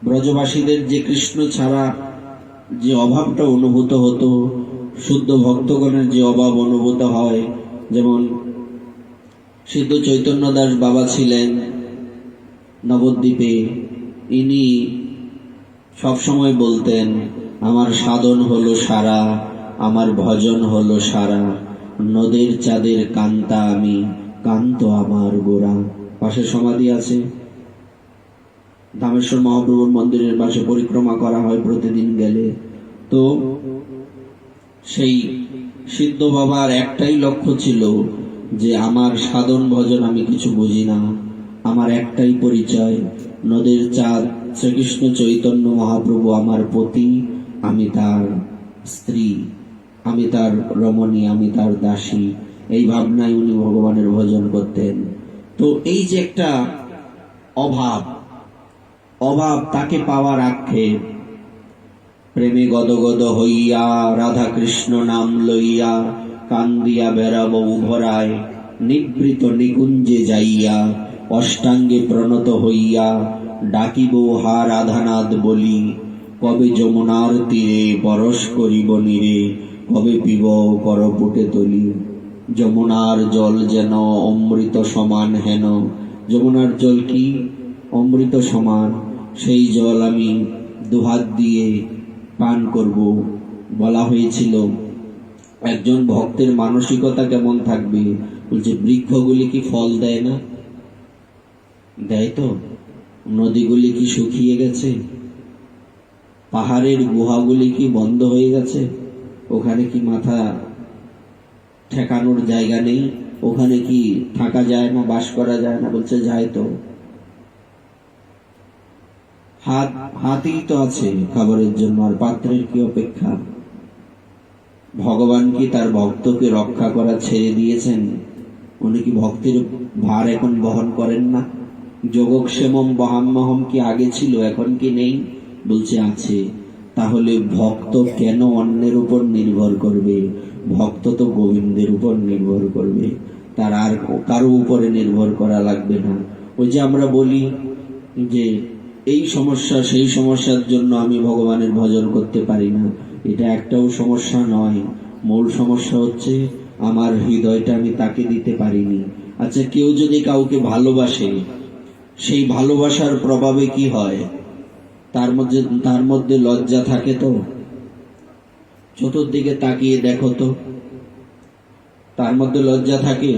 ব্রজবাসীদের যে কৃষ্ণ ছাড়া যে অভাবটা অনুভূত হতো, শুদ্ধ ভক্তগণের যে অভাব অনুভূত হয়, যেমন সিদ্ধ চৈতন্য দাস বাবা ছিলেন নবদ্বীপে, ইনি সবসময় বলতেন, আমার সাধন হলো সারা, আমার ভজন হলো সারা, নদের চাঁদের কান্তা আমি, কান্ত আমার গোরা। পাশে সমাধি আছে, ধামেশ্বর মহাপ্রভুর মন্দিরের পাশে পরিক্রমা করা হয় প্রতিদিন গেলে। তো সেই সিদ্ধ বাবার একটাই লক্ষ্য ছিল যে আমার সাধন ভজন আমি কিছু বুঝি না, আমার একটাই পরিচয়, নদের চাঁদ শ্রীকৃষ্ণ চৈতন্য মহাপ্রভু আমার পতি, আমি তার স্ত্রী, আমি তার রমণী, আমি তার দাসী। এই ভাবনায় উনি ভগবানের ভজন করতেন। তো এই যে একটা অভাব, অভাব তাকে পাওয়ার আক্ষেপ, প্রেমে গদগদ হইয়া রাধা কৃষ্ণ নাম লইয়া কান্দিয়া বেড়াব উভরায়, নিবৃত নিকুঞ্জে যাইয়া অষ্টাঙ্গে প্রণত হইয়া ডাকিব হা রাধানাথ বলি, কবে যমুনার তীরে বরস করিব নীরে, কবে পিব করপুটে তলি। যমুনার জল যেন অমৃত সমান হেন, যমুনার জল কি? অমৃত সমান। সেই জল আমি দুহাত দিয়ে পান করব। বলা হয়েছিল একজন ভক্তের মানসিকতা কেমন থাকবে, বলছে বৃক্ষগুলি কি ফল দেয় না? দেয় তো। নদীগুলি কি শুকিয়ে গেছে? পাহাড়ের গুহাগুলি কি বন্ধ হয়ে গেছে? ওখানে কি মাথা ঠেকানোর জায়গা নেই? ওখানে কি থাকা যায় না, বাস করা যায় না? বলছে যায় তো। হাতই তো আছে খাবারের জন্য, আর পাত্রের কি অপেক্ষা? ভগবান কি তার ভক্তকে রক্ষা করা ছেড়ে দিয়েছেন? উনি কি ভক্তির ভার এখন বহন করেন না? যোগক্ষেমম বহাম্যহম কি আগে ছিল, এখন কি নেই? বলছে আছে। তাহলে ভক্ত কেন অন্যের উপর নির্ভর করবে? ভক্ত তো গোবিন্দের উপর নির্ভর করবে, তার আর কারো উপরে নির্ভর করা লাগবে না। ওই যে আমরা বলি যে এই সমস্যা সেই সমস্যার জন্য আমি ভগবানের ভজন করতে পারি না, এটা একটাও সমস্যা নয়। মূল সমস্যা হচ্ছে আমার হৃদয়টা আমি তাকে দিতে পারিনি। আচ্ছা, কেউ যদি কাউকে ভালোবাসে, সেই ভালোবাসার প্রভাবে কি হয়? তার মধ্যে লজ্জা থাকে তো? চতুর্দিকে তাকিয়ে দেখো তো, তার মধ্যে লজ্জা থাকে?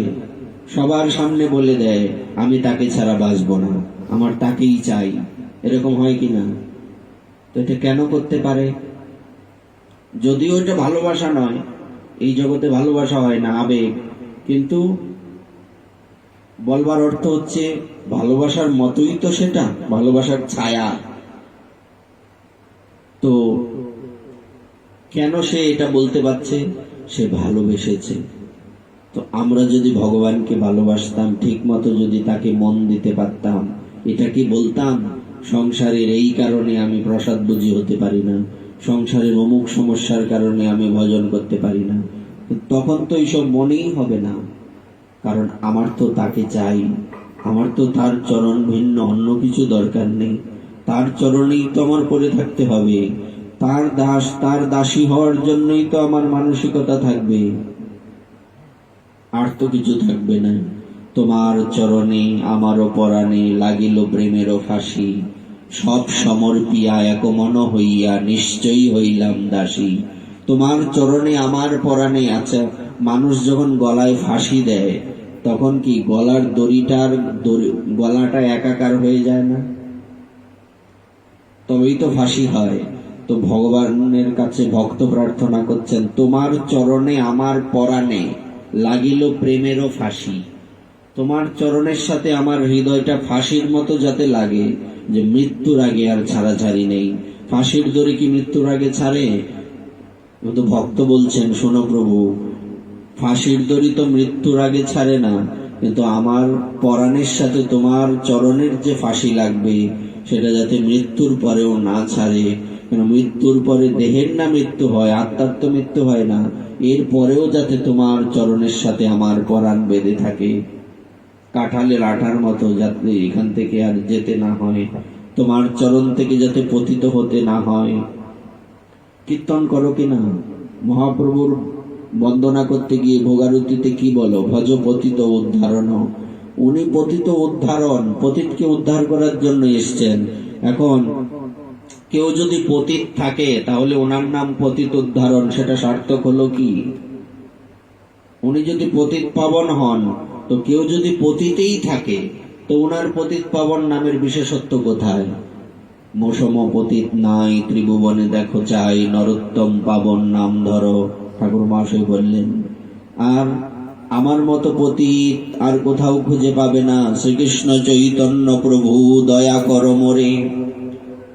সবার সামনে বলে দেয় আমি তাকে ছাড়া বাঁচবো না, আমার তাকেই চাই। এরকম হয় কিনা? তো এটা কেন করতে পারে? যদিও এটা ভালোবাসা নয়, এই জগতে ভালোবাসা হয় না, আবেগ। কিন্তু বলবার অর্থ হচ্ছে ভালোবাসার মতোই তো সেটা, ভালোবাসার ছায়া। তো কেন সে এটা বলতে পারছে? সে ভালোবেসেছে। তো আমরা যদি ভগবানকে ভালোবাসতাম, ঠিক মতো যদি তাকে মন দিতে পারতাম, এটা কি বলতাম সংসারের এই কারণে আমি প্রসাদ বুঝি হতে পারি না, সংসারের অমুক সমস্যার কারণে আমি ভজন করতে পারি না? তখন তো এইসব মনেই হবে না, কারণ আমার তো তাকে চাই। আমার তো তার চরণ ভিন্ন অন্য কিছু দরকার নেই, তার চরণেই তো আমার পড়ে থাকতে হবে। তার দাস, তার দাসী হওয়ার জন্যই তো আমার মানসিকতা থাকবে, আর তো কিছু থাকবে না। তোমার চরণে আমারও পরাণে লাগিল প্রেমেরও ফাঁসি, সব সমর্পিয়া এক মন হইয়া নিশ্চয়ই হইলাম দাসী। তোমার চরণে আমার পরাণে। আচ্ছা, মানুষ যখন গলায় ফাঁসি দেয় তখন কি গলার গলাটা একাকার হয়ে যায় না? তবেই তো ফাঁসি হয়। তো ভগবানের কাছে ভক্ত প্রার্থনা করছেন, তোমার চরণে আমার পরাণে লাগিল প্রেমেরও ফাঁসি। তোমার চরণের সাথে আমার হৃদয়টা ফাঁসির মতো যাতে লাগে, যে মৃত্যুর আগে আর ছাড়াছাড়ি নেই। ফাঁসির দড়ি কি মৃত্যুর আগে ছাড়ে? তো ভক্ত বলছেন, শোনো প্রভু, ফাঁসির দড়ি তো মৃত্যুর আগে ছাড়ে না, কিন্তু আমার পরাণের সাথে তোমার চরণের যে ফাঁসি লাগবে সেটা যাতে মৃত্যুর পরেও না ছাড়ে। কেন, মৃত্যুর পরে দেহের না মৃত্যু হয়, আত্মার তো মৃত্যু হয় না। এর পরেও যাতে তোমার চরণের সাথে আমার পরাণ বেঁধে থাকে, কাঁঠালের আঠার মতো, যাতে এখান থেকে আর যেতে না হয়, তোমার চরণ থেকে যাতে পতিত হতে না হয়। কীর্তন করো কিনা? মহাপ্রভুর বন্দনা করতে গিয়ে ভোগারতিতে কি বলো? ভজ পতিত উদ্ধারণ। উনি পতিত উদ্ধারণ, পতিতকে উদ্ধার করার জন্য এসছেন। এখন কেউ যদি পতিত থাকে তাহলে ওনার নাম পতিত উদ্ধারণ, সেটা সার্থক হলো কি? উনি যদি পতিত পাবন হন, তো কেউ যদি পতিতেই থাকে তো ওনার পতিত পাবন নামের বিশেষত্ব কোথায়? মৌসম পতিত নাই ত্রিভুবনে দেখো চাই, নরোত্তম পাবন নাম ধরো, ঠাকুর মহাশয় বললেন। আর আমার মতো পতিত আর কোথাও খুঁজে পাবে না। শ্রীকৃষ্ণ চৈতন্য প্রভু দয়া কর মোরে,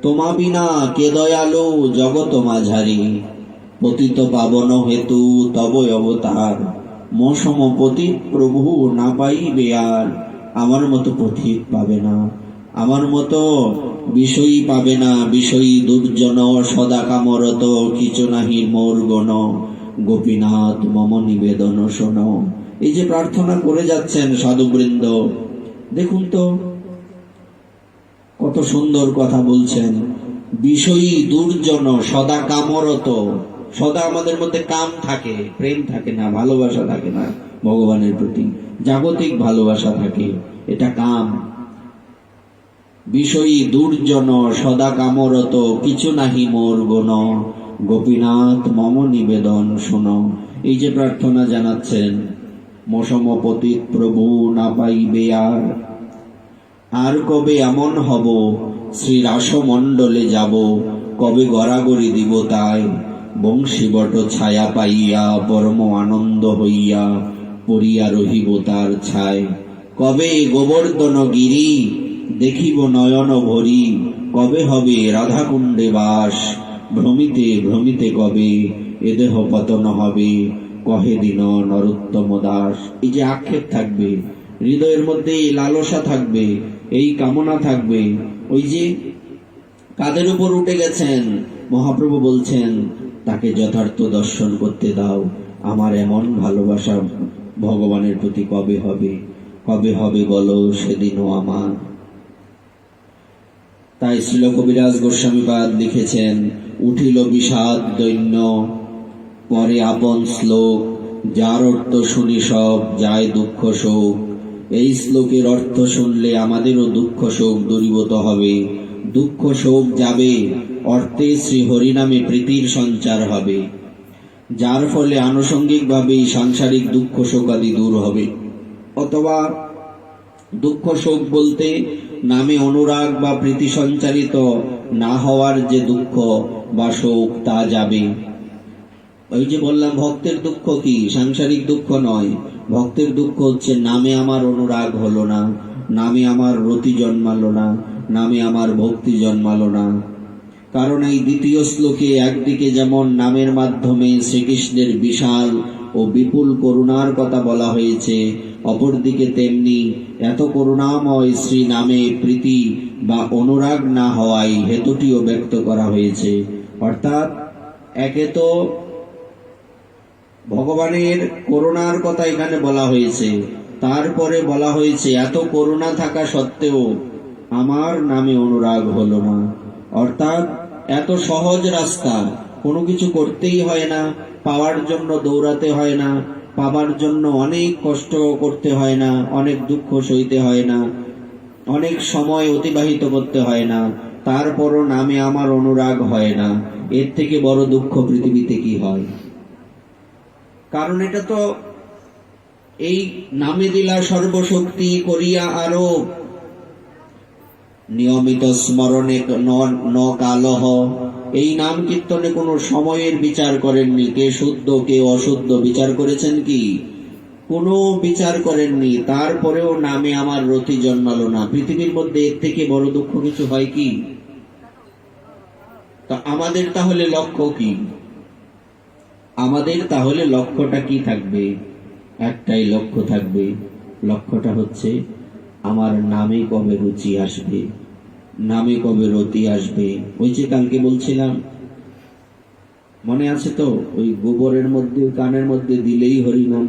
তোমা বিনা কে দয়ালু জগত মাঝারি, পতিত পাবন হেতু তব অবতার, মৌসম পতিত প্রভু না পাইবে আর। আমার মতো পতিত পাবে না, আমার মতো বিষয়ী পাবে না। বিষয়ী দুর্জন সদা কামরত, কিছু নাহি মোর গণ, গোপীনাথ মম নিবেদন শোনো। এই যে প্রার্থনা করে যাচ্ছেন সাধুবৃন্দ, দেখুন তো কত সুন্দর কথা বলছেন। বিষয়ী দুর্জন সদা কামরত, সদা আমাদের মধ্যে কাম থাকে, প্রেম থাকে না, ভালোবাসা থাকে না ভগবানের প্রতি, জাগতিক ভালোবাসা থাকে, এটা কাম। বিষয়ী দুর্জন সদা কামরত, কিছু নাহি মোর গুণ, গোপীনাথ মম নিবেদন শোনো। এই যে প্রার্থনা জানাচ্ছেন, মৌসম পতিত প্রভু না পাইবে আর। আর কবে এমন হব শ্রী রাসমণ্ডলে যাব, কবে গড়াগড়ি দিব তাই, বংশীবট ছায়া পাইয়া পরম আনন্দ হইয়া পড়িয়া রহিব তার ছায়। কবে গোবর্ধন গিরি দেখিব নয়ন ভরি, কবে হবে রাধাকুণ্ডে বাস, ভ্রমিতে ভ্রমিতে কবে এ দেহ পতন হবে, কহে দিন নরোত্তম দাস। এই যে আক্ষেপ থাকবে হৃদয়ের মধ্যে, এই লালসা থাকবে, এই কামনা থাকবে। ওই যে কাদের উপর উঠে গেছেন, মহাপ্রভু বলছেন তাকে যথার্থ দর্শন করতে দাও। আমার এমন ভালোবাসা ভগবানের প্রতি কবে হবে, কবে হবে বলো সেদিনও আমার। তাই শ্রীল কবিরাজ গোস্বামীপাদ লিখেছেন, উঠিল বিষাদ দৈন্য পরে আপন শ্লোক, যার অর্থ শুনি সব যায় দুঃখ শোক। এই শ্লোকের অর্থ শুনলে আমাদেরও দুঃখ শোক দূরীভূত হবে, দুঃখ শোক যাবে, অর্থে শ্রী হরিনামে প্রীতির সঞ্চার হবে, যার ফলে আনুষঙ্গিকভাবেই সাংসারিক দুঃখ শোক আদি দূর হবে। অথবা দুঃখ শোক বলতে নামে অনুরাগ বা প্রীতি সঞ্চারিত না হওয়ার যে দুঃখ বা শোক তা যাবে। ওই যে বললাম ভক্তের দুঃখ কি, সাংসারিক দুঃখ নয়। ভক্তের দুঃখ হচ্ছে নামে আমার অনুরাগ হলো না, নামে আমার রতি জন্মালো না, নামে আমার ভক্তি জন্মালো না। কারণ এই দ্বিতীয় শ্লোকে একদিকে যেমন নামের মাধ্যমে শ্রীকৃষ্ণের বিশাল ও বিপুল করুণার কথা বলা হয়েছে, অপরদিকে তেমনি এত করুণাময় শ্রী নামে প্রীতি বা অনুরাগ না হওয়ায় হেতুটিও ব্যক্ত করা হয়েছে। অর্থাৎ একে তো ভগবানের করুণার কথা এখানে বলা হয়েছে, তারপরে বলা হয়েছে এত করুণা থাকা সত্ত্বেও আমার নামে অনুরাগ হলো না। অর্থাৎ এত সহজ রাস্তা, কোনো কিছু করতেই হয় না, পাওয়ার জন্য দৌড়াতে হয় না, পাবার জন্য অনেক কষ্ট করতে হয় না, অনেক দুঃখ সইতে হয় না, অনেক সময় অতিবাহিত করতে হয় না, তারপরও নামে আমার অনুরাগ হয় না। এর থেকে বড় দুঃখ পৃথিবীতে কি হয়? কারণ এটা তো এই নামে দিলা সর্বশক্তি করিয়া আরো নিয়মিত স্মরণে ন কালহ। এই নাম কীর্তনে কোনো সময়ের বিচার করেননি, কে শুদ্ধ কে অশুদ্ধ বিচার করেছেন কি? কোনো বিচার করেননি। তারপরেও নামে আমার রতি জন্মালো না। পৃথিবীর মধ্যে এর থেকে বড় দুঃখ কিছু হয় কি? তা আমাদের তাহলে লক্ষ্য কি? আমাদের তাহলে লক্ষ্যটা কি থাকবে? একটাই লক্ষ্য থাকবে, লক্ষ্যটা হচ্ছে আমার নামে কবে রুচি আসবে, নামে কবে রতি আসবে। ওই যে কালকে বলছিলাম, মনে আছে তো, ওই গোবরের মধ্যে কানের মধ্যে দিলেই হরিনাম,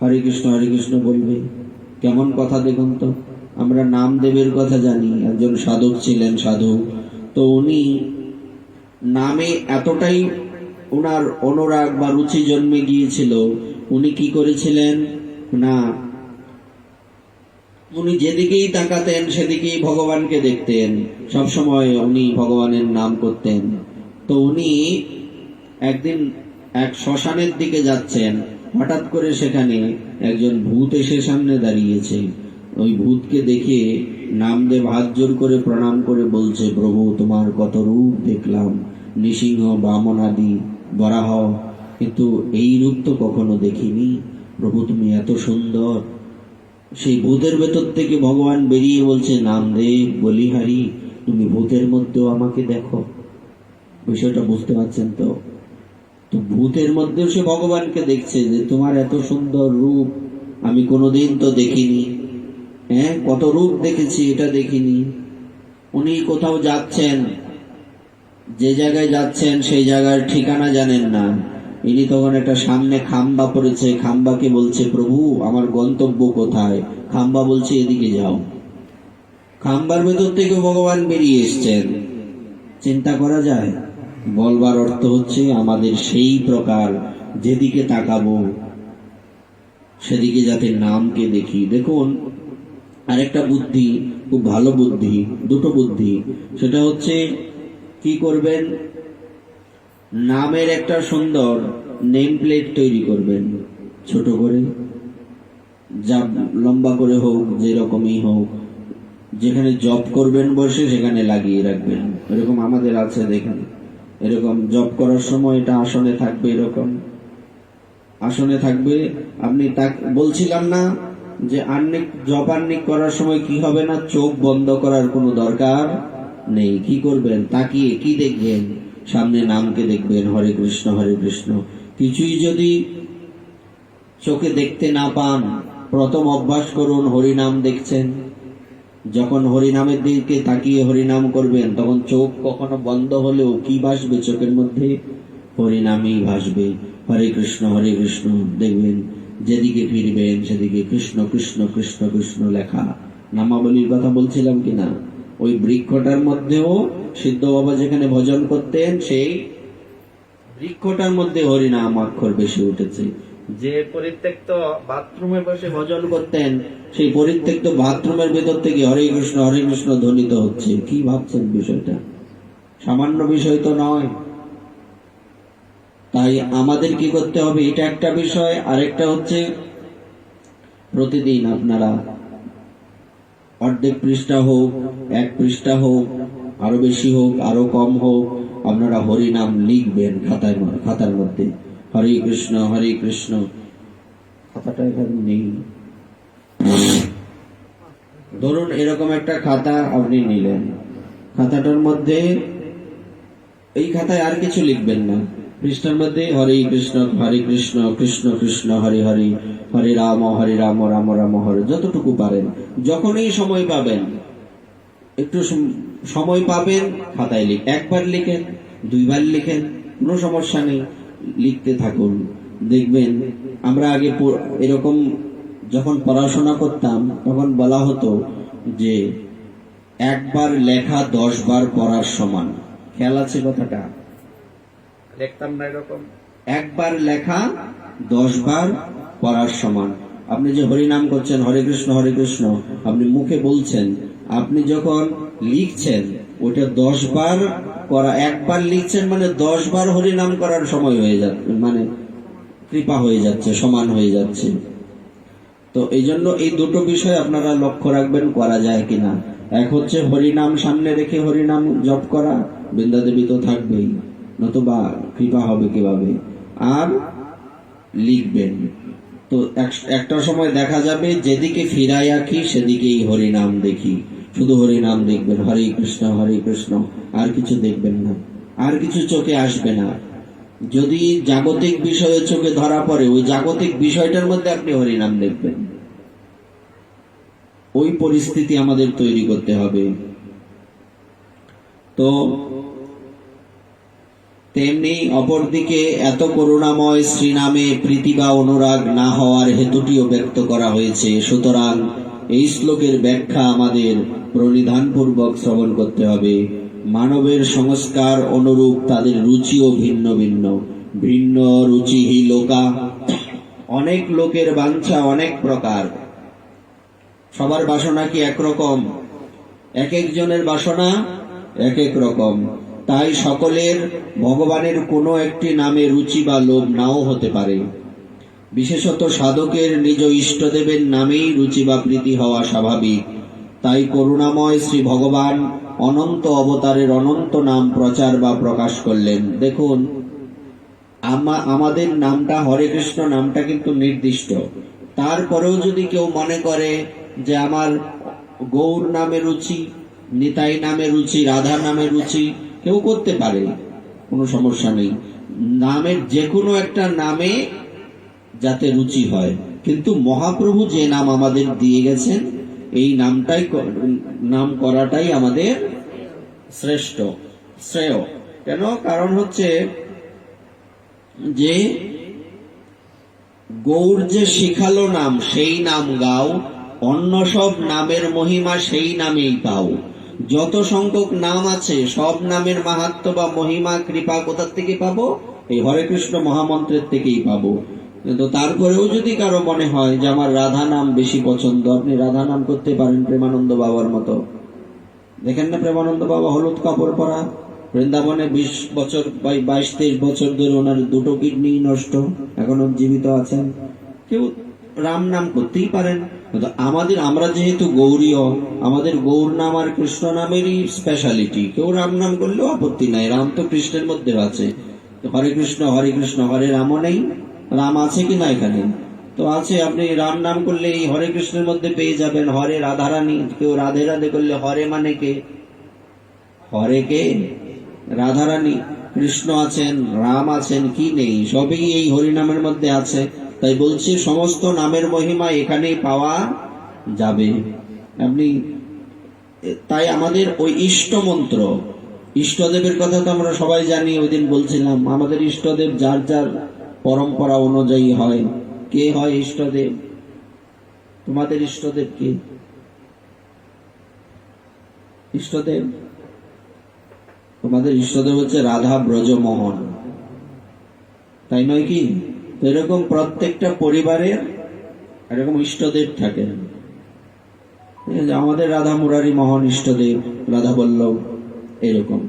হরে কৃষ্ণ বলবে। কেমন কথা দেখুন তো। আমরা নামদেবের কথা জানি, একজন সাধক ছিলেন, সাধু। তো উনি নামে এতটাই ওনার অনুরাগ বা রুচি জন্মে গিয়েছিল, উনি কি করেছিলেন না, উনি যেদিকেই তাকাতেন সেদিকেই ভগবানকে দেখতেন, সবসময় উনি ভগবানের নাম করতেন। তো উনি একদিন এক শ্মশানের দিকে যাচ্ছেন, হঠাৎ করে সেখানে একজন ভূত এসে সামনে দাঁড়িয়েছে। ওই ভূতকে দেখে নামদেব হাত জোর করে প্রণাম করে বলছে, প্রভু তোমার কত রূপ দেখলাম, নৃসিংহ, বামন আদি, বরাহ, কিন্তু এই রূপ তো কখনো দেখিনি। প্রভু তুমি এত সুন্দর। সেই ভূতের ভেতর থেকে ভগবান বেরিয়ে বলছে, নামদেব বলিহারি, তুমি ভূতের মধ্যেও আমাকে দেখো। বিষয়টা বুঝতে পারছেন তো? তো ভূতের মধ্যেও সে ভগবানকে দেখছে, যে তোমার এত সুন্দর রূপ আমি কোনোদিন তো দেখিনি। হ্যাঁ, কত রূপ দেখেছি, এটা দেখিনি। উনি কোথাও যাচ্ছেন, যে জায়গায় যাচ্ছেন সেই জায়গার ঠিকানা জানেন না। ইনি তখন একটা সামনে খাম্বা পড়েছে, খাম্বাকে বলছে, প্রভু আমার গন্তব্য কোথায়? খাম্বা বলছে, এদিকে যাও। খাম্বার ভেতর থেকে ভগবান বেরিয়ে এসছেন। চিন্তা করা যায়? বলবার অর্থ হচ্ছে আমাদের সেই প্রকার যেদিকে তাকাবো সেদিকে যাতে নামকে দেখি। দেখুন, আরেকটা বুদ্ধি, খুব ভালো বুদ্ধি, দুটো বুদ্ধি। সেটা হচ্ছে কি করবেন, নামের একটা সুন্দর নেম প্লেট তৈরি করবেন, ছোট করে, যা লম্বা করে হোক, যেরকমই হোক, যেখানে জপ করবেন বসে সেখানে লাগিয়ে রাখবেন। এরকম আমাদের আছে, দেখেন, এরকম জপ করার সময় এটা আসনে থাকবে, এরকম আসনে থাকবে। আপনি বলছিলাম না যে আহ্নিক, জপ আহ্নিক করার সময় কি হবে না, চোখ বন্ধ করার কোনো দরকার নেই। কি করবেন, তাকিয়ে কি দেখবেন? সামনে নামকে দেখবেন, হরে কৃষ্ণ। কিছুই যদি চোখে দেখতে না পান, প্রথম অভ্যাস করুন হরিনাম দেখছেন। যখন হরিনামের দিকে তাকিয়ে হরিনাম করবেন, তখন চোখ কখনো বন্ধ হলেও কি ভাসবে চোখের মধ্যে? হরিনামই ভাসবে। হরে কৃষ্ণ দেখবেন, যেদিকে ফিরবেন সেদিকে কৃষ্ণ লেখা। নামাবলীর কথা বলছিলাম কিনা? ওই বৃক্ষটার মধ্যেও সিদ্ধ বাবা যেখানে ভজন করতেন সেই বৃক্ষটার মধ্যে হরিনাম অক্ষর বেশি উঠেছে। যে পরিত্যক্ত বাথরুমে বসে ভজন করতেন সেই পরিত্যক্ত বাথরুমের ভেতর থেকে হরে কৃষ্ণ ধ্বনিত হচ্ছে। কি ভাবছেন বিষয়টা? সামান্য বিষয় তো নয়। তাই আমাদের কি করতে হবে, এটা একটা বিষয়। আরেকটা হচ্ছে প্রতিদিন আপনারা অর্ধেক পৃষ্ঠা হোক, এক পৃষ্ঠা হোক, আরো বেশি হোক, আরো কম হোক, আপনারা হরিনাম লিখবেন খাতার মধ্যে। হরে কৃষ্ণ। খাতাটা এখানে নেই। ধরুন এরকম একটা খাতা আপনি নিলেন, খাতাটার মধ্যে এই খাতায় আর কিছু লিখবেন না, পৃষ্ঠার মধ্যে হরে কৃষ্ণ কৃষ্ণ কৃষ্ণ হরে হরে, হরে রাম রাম রাম হরে, যতটুকু পারেন। যখনই সময় পাবেন, একটু সময় পাবেন, খাতায় একবার লিখেন, দুইবার লিখেন, কোনো সমস্যা নেই, লিখতে থাকুন। দেখবেন আমরা আগে এরকম যখন পড়াশোনা করতাম তখন বলা হতো যে একবার লেখা 10 বার পড়ার সমান। খেয়াল আছে কথাটা? লিখতাম না এরকম, একবার লেখা 10 বার পড়ার সমান। আপনি যে হরিনাম করছেন, হরে কৃষ্ণ আপনি মুখে বলছেন, আপনি যখন লিখছেন ওটা 10 বার করা, একবার লিখছেন মানে 10 বার হরিনাম করার সময় হয়ে যাচ্ছে, মানে কৃপা হয়ে যাচ্ছে, সমান হয়ে যাচ্ছে। তো এই জন্য এই দুটো বিষয় আপনারা লক্ষ্য রাখবেন, করা যায় কিনা। এক হচ্ছে হরিনাম সামনে রেখে হরিনাম জপ করা, বৃন্দা দেবী তো থাকবেই, নতুবা কৃপা হবে কিভাবে। আর লিখবেন তো একটা সময় দেখা যাবে যেদিকে ফিরাই আঁকি সেদিকেই হরিনাম দেখি, শুধু হরিনাম দেখবেন, হরে কৃষ্ণ, আর কিছু দেখবেন না, আর কিছু চোখে আসবে না। যদি জাগতিক বিষয়ে চোখে ধরা পড়ে, ওই জাগতিক বিষয়টার মধ্যে আপনি হরিনাম দেখবেন। ওই পরিস্থিতি আমাদের তৈরি করতে হবে। তো তেমনি অপরদিকে এত করুণাময় শ্রীনামে প্রীতি বা অনুরাগ না হওয়ার হেতুটিও ব্যক্ত করা হয়েছে। সুতরাং এই শ্লোকের ব্যাখ্যা আমাদের প্রণিধানপূর্বক শ্রবণ করতে হবে। মানবের সংস্কার অনুরূপ তাদের রুচিও ভিন্ন ভিন্ন। ভিন্ন রুচিহি লোকা, অনেক লোকের বাঞ্ছা অনেক প্রকার। সবার বাসনা কি একরকম? এক একজনের বাসনা এক এক রকম। তাই সকলের ভগবানের কোনো একটি নামে রুচি বা লোভ নাও হতে পারে। বিশেষত সাধকের নিজ ইষ্টদেবের নামেই রুচি বা প্রীতি হওয়া স্বাভাবিক। তাই করুণাময় শ্রী ভগবান অনন্ত অবতারের অনন্ত নাম প্রচার বা প্রকাশ করলেন। দেখুন, আমাদের নামটা হরে কৃষ্ণ নামটা কিন্তু নির্দিষ্ট। তারপরেও যদি কেউ মনে করে যে আমার গৌর নামে রুচি, নিতাই নামে রুচি, রাধা নামে রুচি, কেউ করতে পারে, কোনো সমস্যা নেই। নামের যে কোনো একটা নামে যাতে রুচি হয়, কিন্তু মহাপ্রভু যে নাম আমাদের দিয়ে গেছেন এই নাম করাটাই আমাদের শ্রেয়। কেন? কারণ হচ্ছে যে গৌর যে শিখালো নাম সেই নাম গাও, অন্য সব নামের মহিমা সেই নামেই পাও। যত সংখ্যক নাম আছে সব নামের মাহাত্ম্য বা মহিমা কৃপা কোথা থেকে পাবো? এই হরে কৃষ্ণ মহামন্ত্রের থেকেই পাবো। কিন্তু তারপরেও যদি কারো মনে হয় যে আমার রাধা নাম বেশি পছন্দ, আপনি রাধা নাম করতে পারেন প্রেমানন্দ বাবার মতো। দেখেন না প্রেমানন্দ বাবা হলুদ কাপড় পরা, বৃন্দাবনে 20 বছর 22-23 বছর ধরে ওনার দুটো কিডনি নষ্ট, এখনো জীবিত আছেন। কেউ রাম নাম করতেই পারেন। আমরা যেহেতু গৌরীয়, আমাদের গৌর নাম আর কৃষ্ণ নামেরই স্পেশালিটি। কেউ রাম নাম করলেও আপত্তি নাই, রাম তো কৃষ্ণের মধ্যে আছে। হরে কৃষ্ণ হরে রাম নেই? রাম আছে কিনা এখানে? তো আছে। আপনি রাম নাম করলে এই হরে কৃষ্ণের মধ্যে পেয়ে যাবেন। হরে রাধারানী, কেউ রাধে রাধে করলে হরে মানে কে? হরে কে? রাধারানী। কৃষ্ণ আছেন, রাম আছেন, কি নেই? সবই এই হরিনামের মধ্যে আছে। তাই বলছি সমস্ত নামের মহিমা এখানেই পাওয়া যাবে। তাই আমাদের ওই ইষ্ট মন্ত্র, ইষ্টদেবের কথা তো আমরা সবাই জানি, ওই দিন বলছিলাম আমাদের ইষ্টদেব যার যার পরম্পরা অনুযায়ী হয়। কে হয় ইষ্টদেব? তোমাদের ইষ্টদেব কে? ইষ্টদেব? তোমাদের ইষ্টদেব হচ্ছে রাধা ব্রজমোহন, তাই নয় কি? তো এরকম প্রত্যেকটা পরিবারের এরকম ইষ্টদেব থাকেন। আমাদের রাধা মুরারি মোহন ইষ্টদেব, রাধা বল্লভ, এরকম।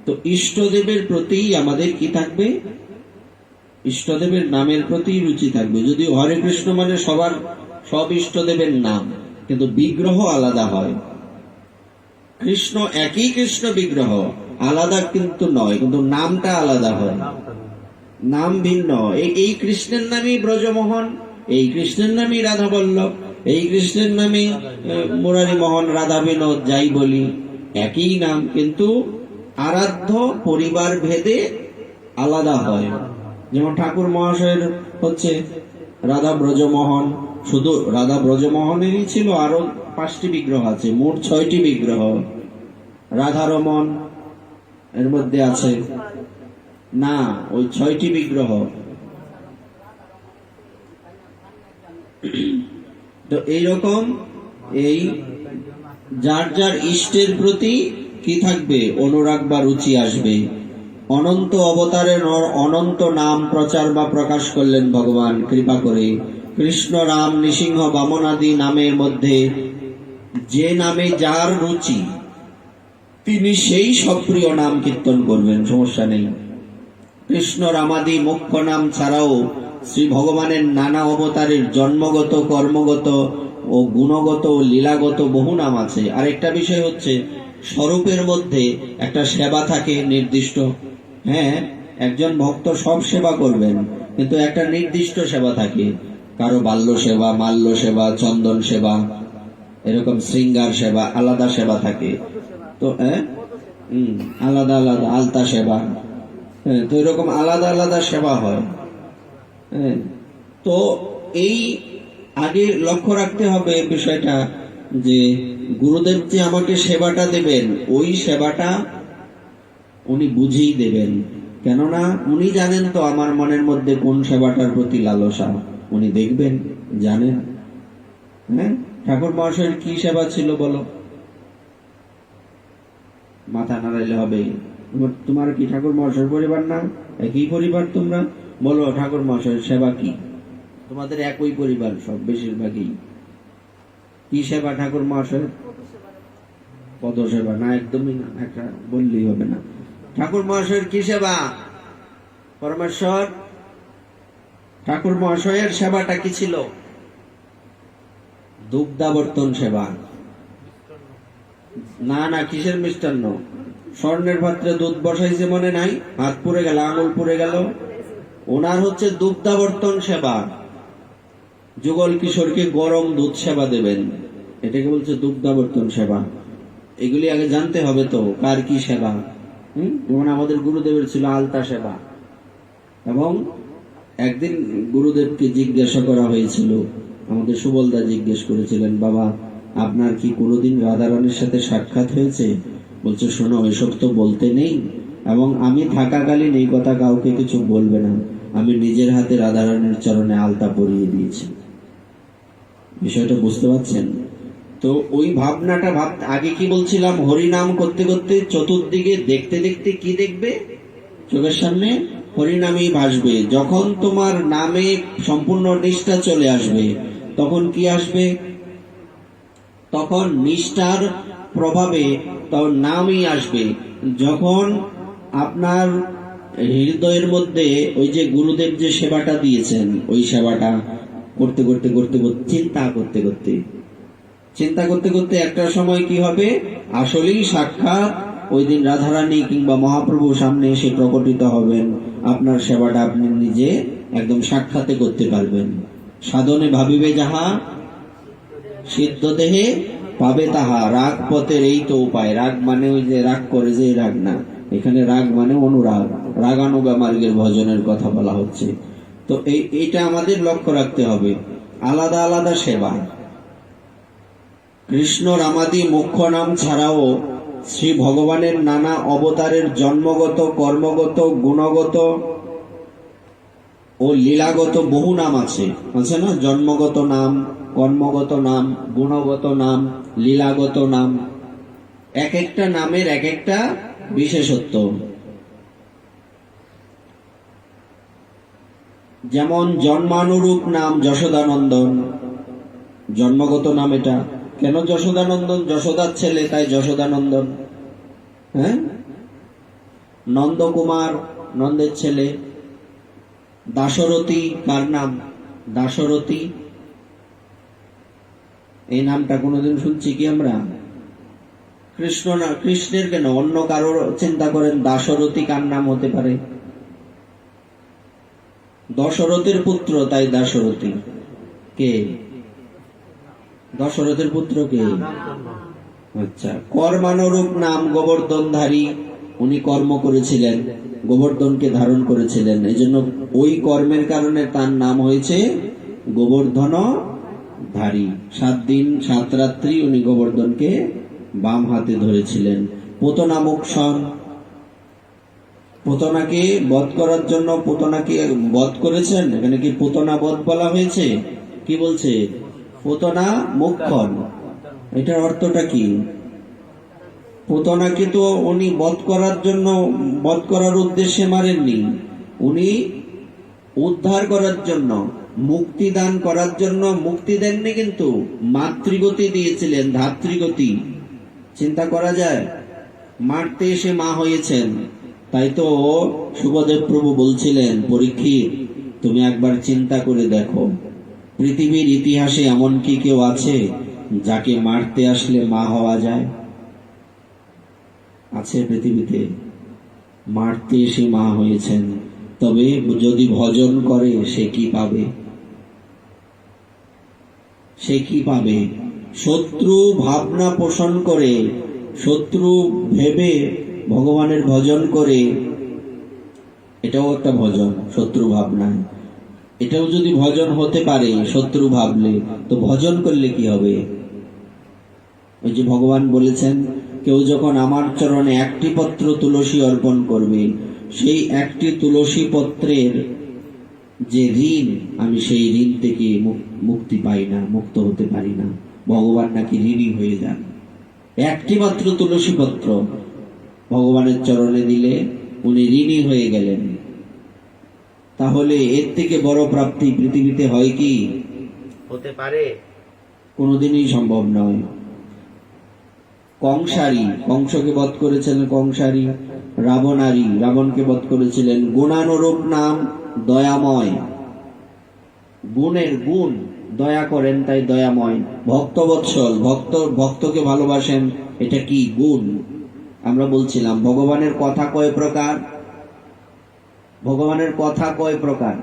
তো ইষ্টদেবের প্রতি আমাদের কি থাকবে? ইষ্টদেবের নামের প্রতি রুচি থাকবে। যদিও হরে কৃষ্ণ মানে সব ইষ্টদেবের নাম, কিন্তু বিগ্রহ আলাদা হয়। কৃষ্ণ একই কৃষ্ণ বিগ্রহ, আলাদা কিন্তু নয়, কিন্তু নামটা আলাদা হয়, নাম ভিন্ন। এই কৃষ্ণের নামই ব্রজমোহন, এই কৃষ্ণের নামই রাধা বল্লভ, এই কৃষ্ণের নামই মুরারি মোহন, রাধা বিনোদ, যাই বলি একই নাম, কিন্তু আরাধ্য পরিবার ভেদে আলাদা হয়। যেমন ঠাকুর মহাশয়ের হচ্ছে রাধা ব্রজমোহন, শুধু রাধা ব্রজমোহনেরই ছিল, আরো 5টি বিগ্রহ আছে, মোট 6টি বিগ্রহ। রাধারমন এর মধ্যে আছে না, ওই 6টি বিগ্রহ। তো এইরকম এই যার যার ইষ্টের প্রতি কি থাকবে? অনুরাগ বা রুচি আসবে। অনন্ত অবতারের অনন্ত নাম প্রচার বা প্রকাশ করলেন ভগবান কৃপা করে। কৃষ্ণ, রাম, নৃসিংহ, বামন আদি নামের মধ্যে যে নামে যার রুচি তিনি সেই সপ্রিয় নাম কীর্তন করবেন, সমস্যা নেই। কৃষ্ণ রামাদি মুখ্য নাম ছাড়াও শ্রী ভগবানের নানা অবতারের জন্মগত, কর্মগত ও গুণগত ও লীলাগত বহু নাম আছে। আরেকটা বিষয় হচ্ছে স্বরূপের মধ্যে একটা সেবা থাকে নির্দিষ্ট। হ্যাঁ, একজন ভক্ত সব সেবা করবেন, কিন্তু একটা নির্দিষ্ট সেবা থাকে। কারো বাল্য সেবা, মাল্য সেবা, চন্দন সেবা, এরকম শৃঙ্গার সেবা, আলাদা সেবা থাকে। তো আলাদা আলাদা আলতা সেবা, তো এরকম আলাদা আলাদা সেবা হয়। তো এই আগে লক্ষ্য রাখতে হবে বিষয়টা, যে গুরুদেব যে আমাকে সেবাটা দেবেন, ওই সেবাটা উনি বুঝেই দেবেন। কেননা উনি জানেন তো আমার মনের মধ্যে কোন সেবাটার প্রতি লালসা, উনি দেখবেন, জানেন। হ্যাঁ, ঠাকুর মহাশয়ের কি সেবা ছিল বলো? মাথা নাড়াইলে হবে। তোমার কি ঠাকুর মহাশয়ের পরিবার না? একই পরিবার তোমরা, বলো ঠাকুর মহাশয়ের সেবা কি? তোমাদের একই পরিবার সব, বেশিরভাগই। কি সেবা ঠাকুর মহাশয়ের? পদ সেবা না, একদমই না, একটা বললেই হবে না। ঠাকুর মহাশয়ের কি সেবা? পরমেশ্বর ঠাকুর মহাশয়ের সেবাটা কি ছিল? দুগ্ধাবর্তন সেবা। না না, কিসের মিষ্টান্ন? স্বর্ণের পাত্রে দুধ বসাইছে মনে নাই, হাত পুড়ে গেল, আঙুল পুড়ে গেল। ওনার হচ্ছে দুগ্ধাবর্তন সেবা। যুগল কিশোরকে গরম দুধ সেবা দেবেন, এটাকে বলছে দুগ্ধাবর্তন সেবা। এগুলি আগে জানতে হবে তো, কার কি সেবা। যেমন আমাদের গুরুদেবের ছিল আলতা সেবা। এবং একদিন গুরুদেবকে জিজ্ঞাসা করা হয়েছিল, আমাদের সুবলদা জিজ্ঞেস করেছিলেন, বাবা আপনার কি কোনোদিন রাধারানীর সাথে সাক্ষাৎ হয়েছে? বলছে, শোনো, এসব তো বলতে নেই, এবং আমি থাকাকালীন এই কথা কাউকে কিছু বলবে না। আমি নিজের হাতে রাধারানীর চরণে আলতা পরিয়ে দিয়েছি। বিষয়টা বুঝতে পারছেন তো? ওই ভাবনাটা আগে কি বলছিলাম, হরিনাম করতে করতে চতুর্দিকে দেখতে দেখতে কি দেখবে? চোখের সামনে হরিনামই ভাসবে। যখন তোমার নামে সম্পূর্ণ নিষ্ঠা চলে আসবে, তখন কি আসবে? তখন নিষ্ঠার প্রভাবে তখন নামই আসবে। যখন আপনার হৃদয়ের মধ্যে ওই যে গুরুদেব যে সেবাটা দিয়েছেন, ওই সেবাটা করতে করতে করতে করতে চিন্তা করতে করতে একটা সময় কি হবে? আসলেই সাক্ষাৎ ওই দিন রাধারানী কিংবা মহাপ্রভু সামনে এসে প্রকটিত হবেন। আপনার সেবাটা আপনি নিজে একদম সাক্ষাতে করতে পারবেন। সাধনে ভাবিবে যাহা, সিদ্ধ দেহে পাবে তাহা। রাগ পথের এই তো উপায়। রাগ মানে ওই যে রাগ করে যে রাগ না, এখানে রাগ মানে অনুরাগ, রাগানুগা মার্গের ভজনের কথা বলা হচ্ছে। তো এইটা আমাদের লক্ষ্য রাখতে হবে। আলাদা আলাদা সেবা। কৃষ্ণ রামাদি মুখ্য নাম ছাড়াও শ্রী ভগবানের নানা অবতারের জন্মগত, কর্মগত, গুণগত ও লীলাগত বহু নাম আছে না? জন্মগত নাম, কর্মগত নাম, গুণগত নাম, লীলাগত নাম। এক একটা নামের এক একটা বিশেষত্ব। যেমন জন্মানুরূপ নাম যশোদানন্দন, জন্মগত নাম এটা। কেন যশোদানন্দন? যশোদার ছেলে, তাই যশোদানন্দন। হ্যাঁ, নন্দকুমার, নন্দের ছেলে। দাশরথী, কার নাম? দাশরথী। এই নামটা কোনোদিন শুনছি কি আমরা? কৃষ্ণ না, কৃষ্ণের কেন, অন্য কারো চিন্তা করেন দাশরথী কার নাম হতে পারে? দশরথের পুত্র, তাই দাশরথী। কে দশরথের পুত্র? কে? আচ্ছা। কর্মানুরূপ নাম গোবর্ধনধারী, উনি কর্ম করেছিলেন, গোবর্ধনকে ধারণ করেছিলেন, এই জন্য ওই কর্মের কারণে তার নাম হয়েছে গোবর্ধনধারী। 7 দিন 7 রাত্রি উনি গোবর্ধনকে বাম হাতে ধরেছিলেন। পুতনা মুক্ষণ, পুতনাকে বধ করার জন্য পুতনাকে বধ করেছেন। এখানে কি পুতনা বধ বলা হয়েছে? কি বলছে? পুতনা মুক্ষণ। এটার অর্থটা কি? পুতনাকে তো উনি বধ করার জন্য, বধ করার উদ্দেশ্যে মারেননি, উনি উদ্ধার করার জন্য, মুক্তি দান করার জন্য। মুক্তি দেননি কিন্তু মাতৃগতি দিয়েছিলেন, ধাত্রীগতি। চিন্তা করা যায়? মারতে এসে মা হয়েছেন। তাই তো সুখদেব প্রভু বলছিলেন, পরীক্ষিত তুমি একবার চিন্তা করে দেখো, পৃথিবীর ইতিহাসে এমন কি কেউ আছে যাকে মারতে আসলে মা হওয়া যায়? আছে পৃথিবীতে? মারতে এসে মা হয়েছেন। তবে যদি ভজন করে সে কি পাবে? সে কি পাবে? শত্রু ভাবনা পোষণ করে, শত্রু ভেবে ভগবানের ভজন করে, এটাও একটা ভজন। শত্রু ভাবনায় এটাও যদি ভজন হতে পারে, শত্রু ভাবলে, তো ভজন করলে কি হবে? ওই যে ভগবান বলেছেন, কেউ যখন আমার চরণে 1টি পত্র তুলসী অর্পণ করবে, সেই 1টি তুলসী পত্রের যে ঋণ, আমি সেই ঋণ থেকে মুক্তি পাই না, মুক্ত হতে পারি না। ভগবান নাকি ঋণী হয়ে যান। 1টি মাত্র তুলসী পত্র ভগবানের চরণে দিলে উনি ঋণী হয়ে গেলেন। তাহলে এর থেকে বড় প্রাপ্তি পৃথিবীতে হয় কি? হতে পারে? কোনোদিনই সম্ভব নয়। কংসারী, কংসকে বধ করেছিলেন কংসারী। রাবণারী, রাবণকে বধ করেছিলেন। গুণানুরূপ নাম দয়াময়, গুণের গুণ, দয়া করেন তাই দয়াময়। ভক্তবৎসল, ভক্তকে ভালোবাসেন, এটা কি? গুণ। আমরা বলছিলাম ভগবানের কথা কয় প্রকার? ভগবানের কথা কয় প্রকার?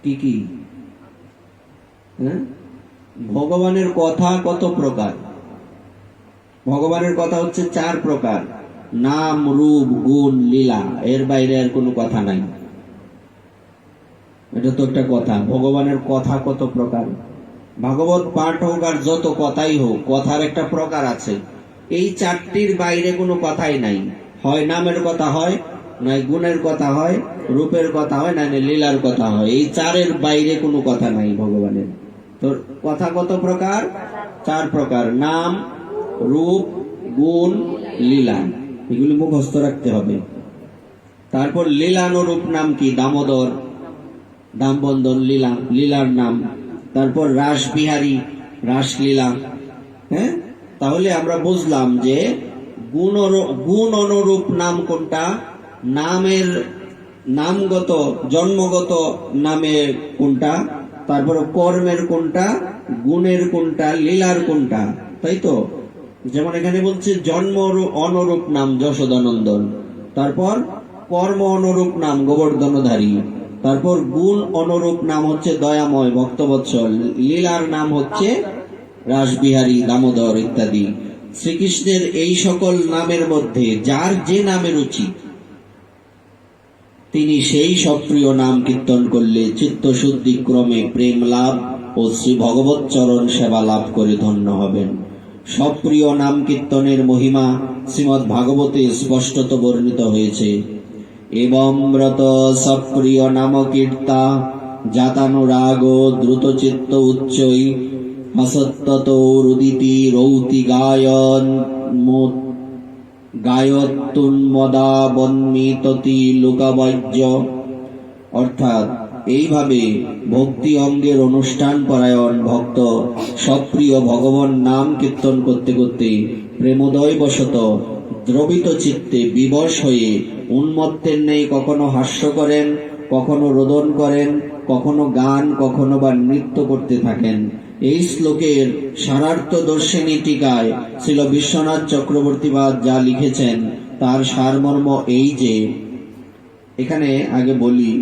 কি কি? ভগবানের কথা কত প্রকার? ভগবানের কথা হচ্ছে 4 প্রকার। নাম, রূপ, গুণ, লীলা। এর বাইরে আর কোনো কথা নাই। এটা তো একটা কথা। ভগবানের কথা কত প্রকার? ভাগবত পাঠ হোক আর যত কথাই হোক, কথার একটা প্রকার আছে। এই 4টির বাইরে কোনো কথাই নাই। হয় নামের কথা হয়, নয় গুণের কথা হয়, রূপের কথা হয়, না লীলার কথা হয়। এই 4-এর বাইরে কোনো কথা নাই ভগবানের। তো কথা কত প্রকার? 4 প্রকার। নাম, রূপ, গুণ, লীলা। এগুলি মুখস্থ রাখতে হবে। তারপর লীলানুরূপ নাম কি? দামোদর, দামবন্ধন, লীলা, লীলার নাম। তারপর রাসবিহারী, রাসলীলা। হ্যাঁ, তাহলে আমরা বুঝলাম যে গুণ অনুরূপ নাম কোনটা? নামের নামগত, জন্মগত নামে কোনটা? তারপর কর্মের কোনটা? গুণের কোনটা? লীলার কোনটা? তাই তো। যেমন এখানে বলছে জন্ম অনুরূপ নাম যশোদানন্দন, তারপর কর্ম অনুরূপ নাম গোবর্ধনধারী, তারপর গুণ অনুরূপ নাম হচ্ছে দয়াময়, ভক্তবৎসল, লীলার নাম হচ্ছে রাসবিহারী, দামোদর ইত্যাদি। শ্রীকৃষ্ণের এই সকল নামের মধ্যে যার যে নামে রুচি, তিনি সেই সপ্রিয় নাম কীর্তন করলে চিত্তশুদ্ধি ক্রমে প্রেম লাভ ও শ্রী ভগবত চরণ সেবা লাভ করে ধন্য হবেন। সপ্রিয় নাম কীর্তনের মহিমা শ্রীমদ্ ভাগবতে স্পষ্টত বর্ণিত হয়েছে। এবং ব্রত সপ্রিয় নাম কীর্তা জাতানুরাগ দ্রুত চিত্ত উচ্চই হসত্ততোরুদিতি রৌতি গায়ত্তুন্মদাবন্মিততি লোকাবাজ্য। অর্থাৎ এইভাবে ভক্তি অঙ্গের অনুষ্ঠান পরায়ণ ভক্ত সপ্রিয় ভগবান নাম কীর্তন করতে করতে প্রেমোদয় বশত দ্রবিত চিত্তে বিবশ হয়ে উন্মত্তের নেই কখনো হাস্য করেন, কখনো রোদন করেন, কখনো গান, কখনো বা নৃত্য করতে থাকেন। এই শ্লোকের সারার্থদর্শিনী টিকায় শ্রীল বিশ্বনাথ চক্রবর্তীবাদ যা লিখেছেন তার সারমর্ম এই যে, এখানে আগে বলি,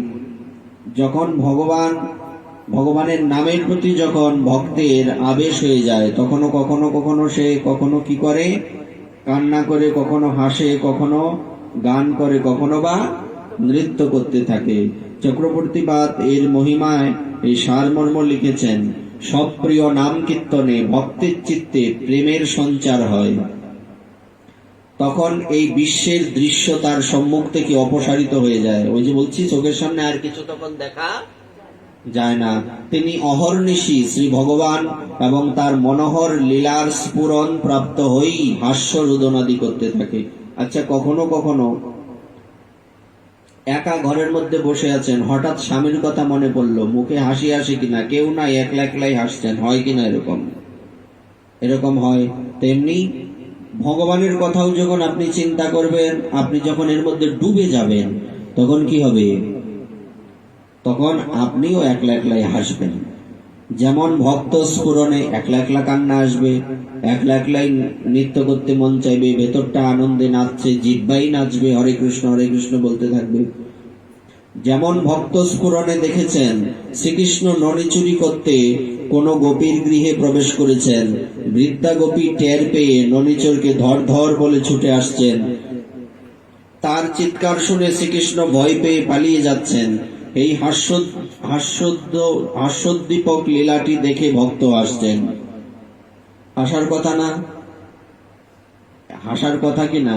যখন ভগবানের নামের প্রতি যখন ভক্তের আবেশ হয়ে যায়, তখনও কখনো সে কখনো কি করে, কান্না করে, কখনো হাসে, কখনো গান করে, কখনো বা নৃত্য করতে থাকে। চক্রবর্তীবাদ এর মহিমায় এই সারমর্ম লিখেছেন, সপ্রিয় নাম কীর্তনে ভক্তের চিত্তে প্রেমের সঞ্চার হয়। তখন এই বিশ্বের দৃশ্য তার সম্মুখ থেকে অপসারিত হয়ে যায়। ওই যে বলছি, চোখের সামনে আর কিছু তখন দেখা যায় না। তিনি অহর্নিশি শ্রী ভগবান এবং তার মনোহর লীলার স্ফুরণ প্রাপ্ত হয়েই হাস্য রোদনাদি করতে থাকে। আচ্ছা, কখনো কখনো একা ঘরের মধ্যে বসে আছেন, হঠাৎ স্বামীর কথা মনে পড়লো, মুখে হাসি আসে কিনা, কেউ নাই, একলা একলাই হাসছেন, হয় কিনা এরকম হয়। তেমনি ভগবানের কথাও যখন আপনি চিন্তা করবেন, আপনি যখন এর মধ্যে ডুবে যাবেন, তখন কি হবে? তখন আপনিও একলা একলাই হাসবেন। যেমন ভক্ত স্ফুরণে একলা একলা কান্না আসবে, একলা একলাই নৃত্য করতে মন চাইবে, ভেতরটা আনন্দে নাচছে, জিহ্বাই নাচবে, হরে কৃষ্ণ বলতে থাকবে। যেমন ভক্ত স্ফুরণে দেখেছেন শ্রীকৃষ্ণ ননিচুরি করতে কোন গোপীর গৃহে প্রবেশ করেছেন, বৃদ্ধা গোপী টের পেয়ে ননিচোরকে ধর ধর বলে ছুটে আসছেন, তার চিৎকার শুনে শ্রীকৃষ্ণ ভয় পেয়ে পালিয়ে যাচ্ছেন। এই হাস্যোদ্দীপক লীলাটি দেখে ভক্ত আসছেন। হাসার কথা না? হাসার কথা কি না?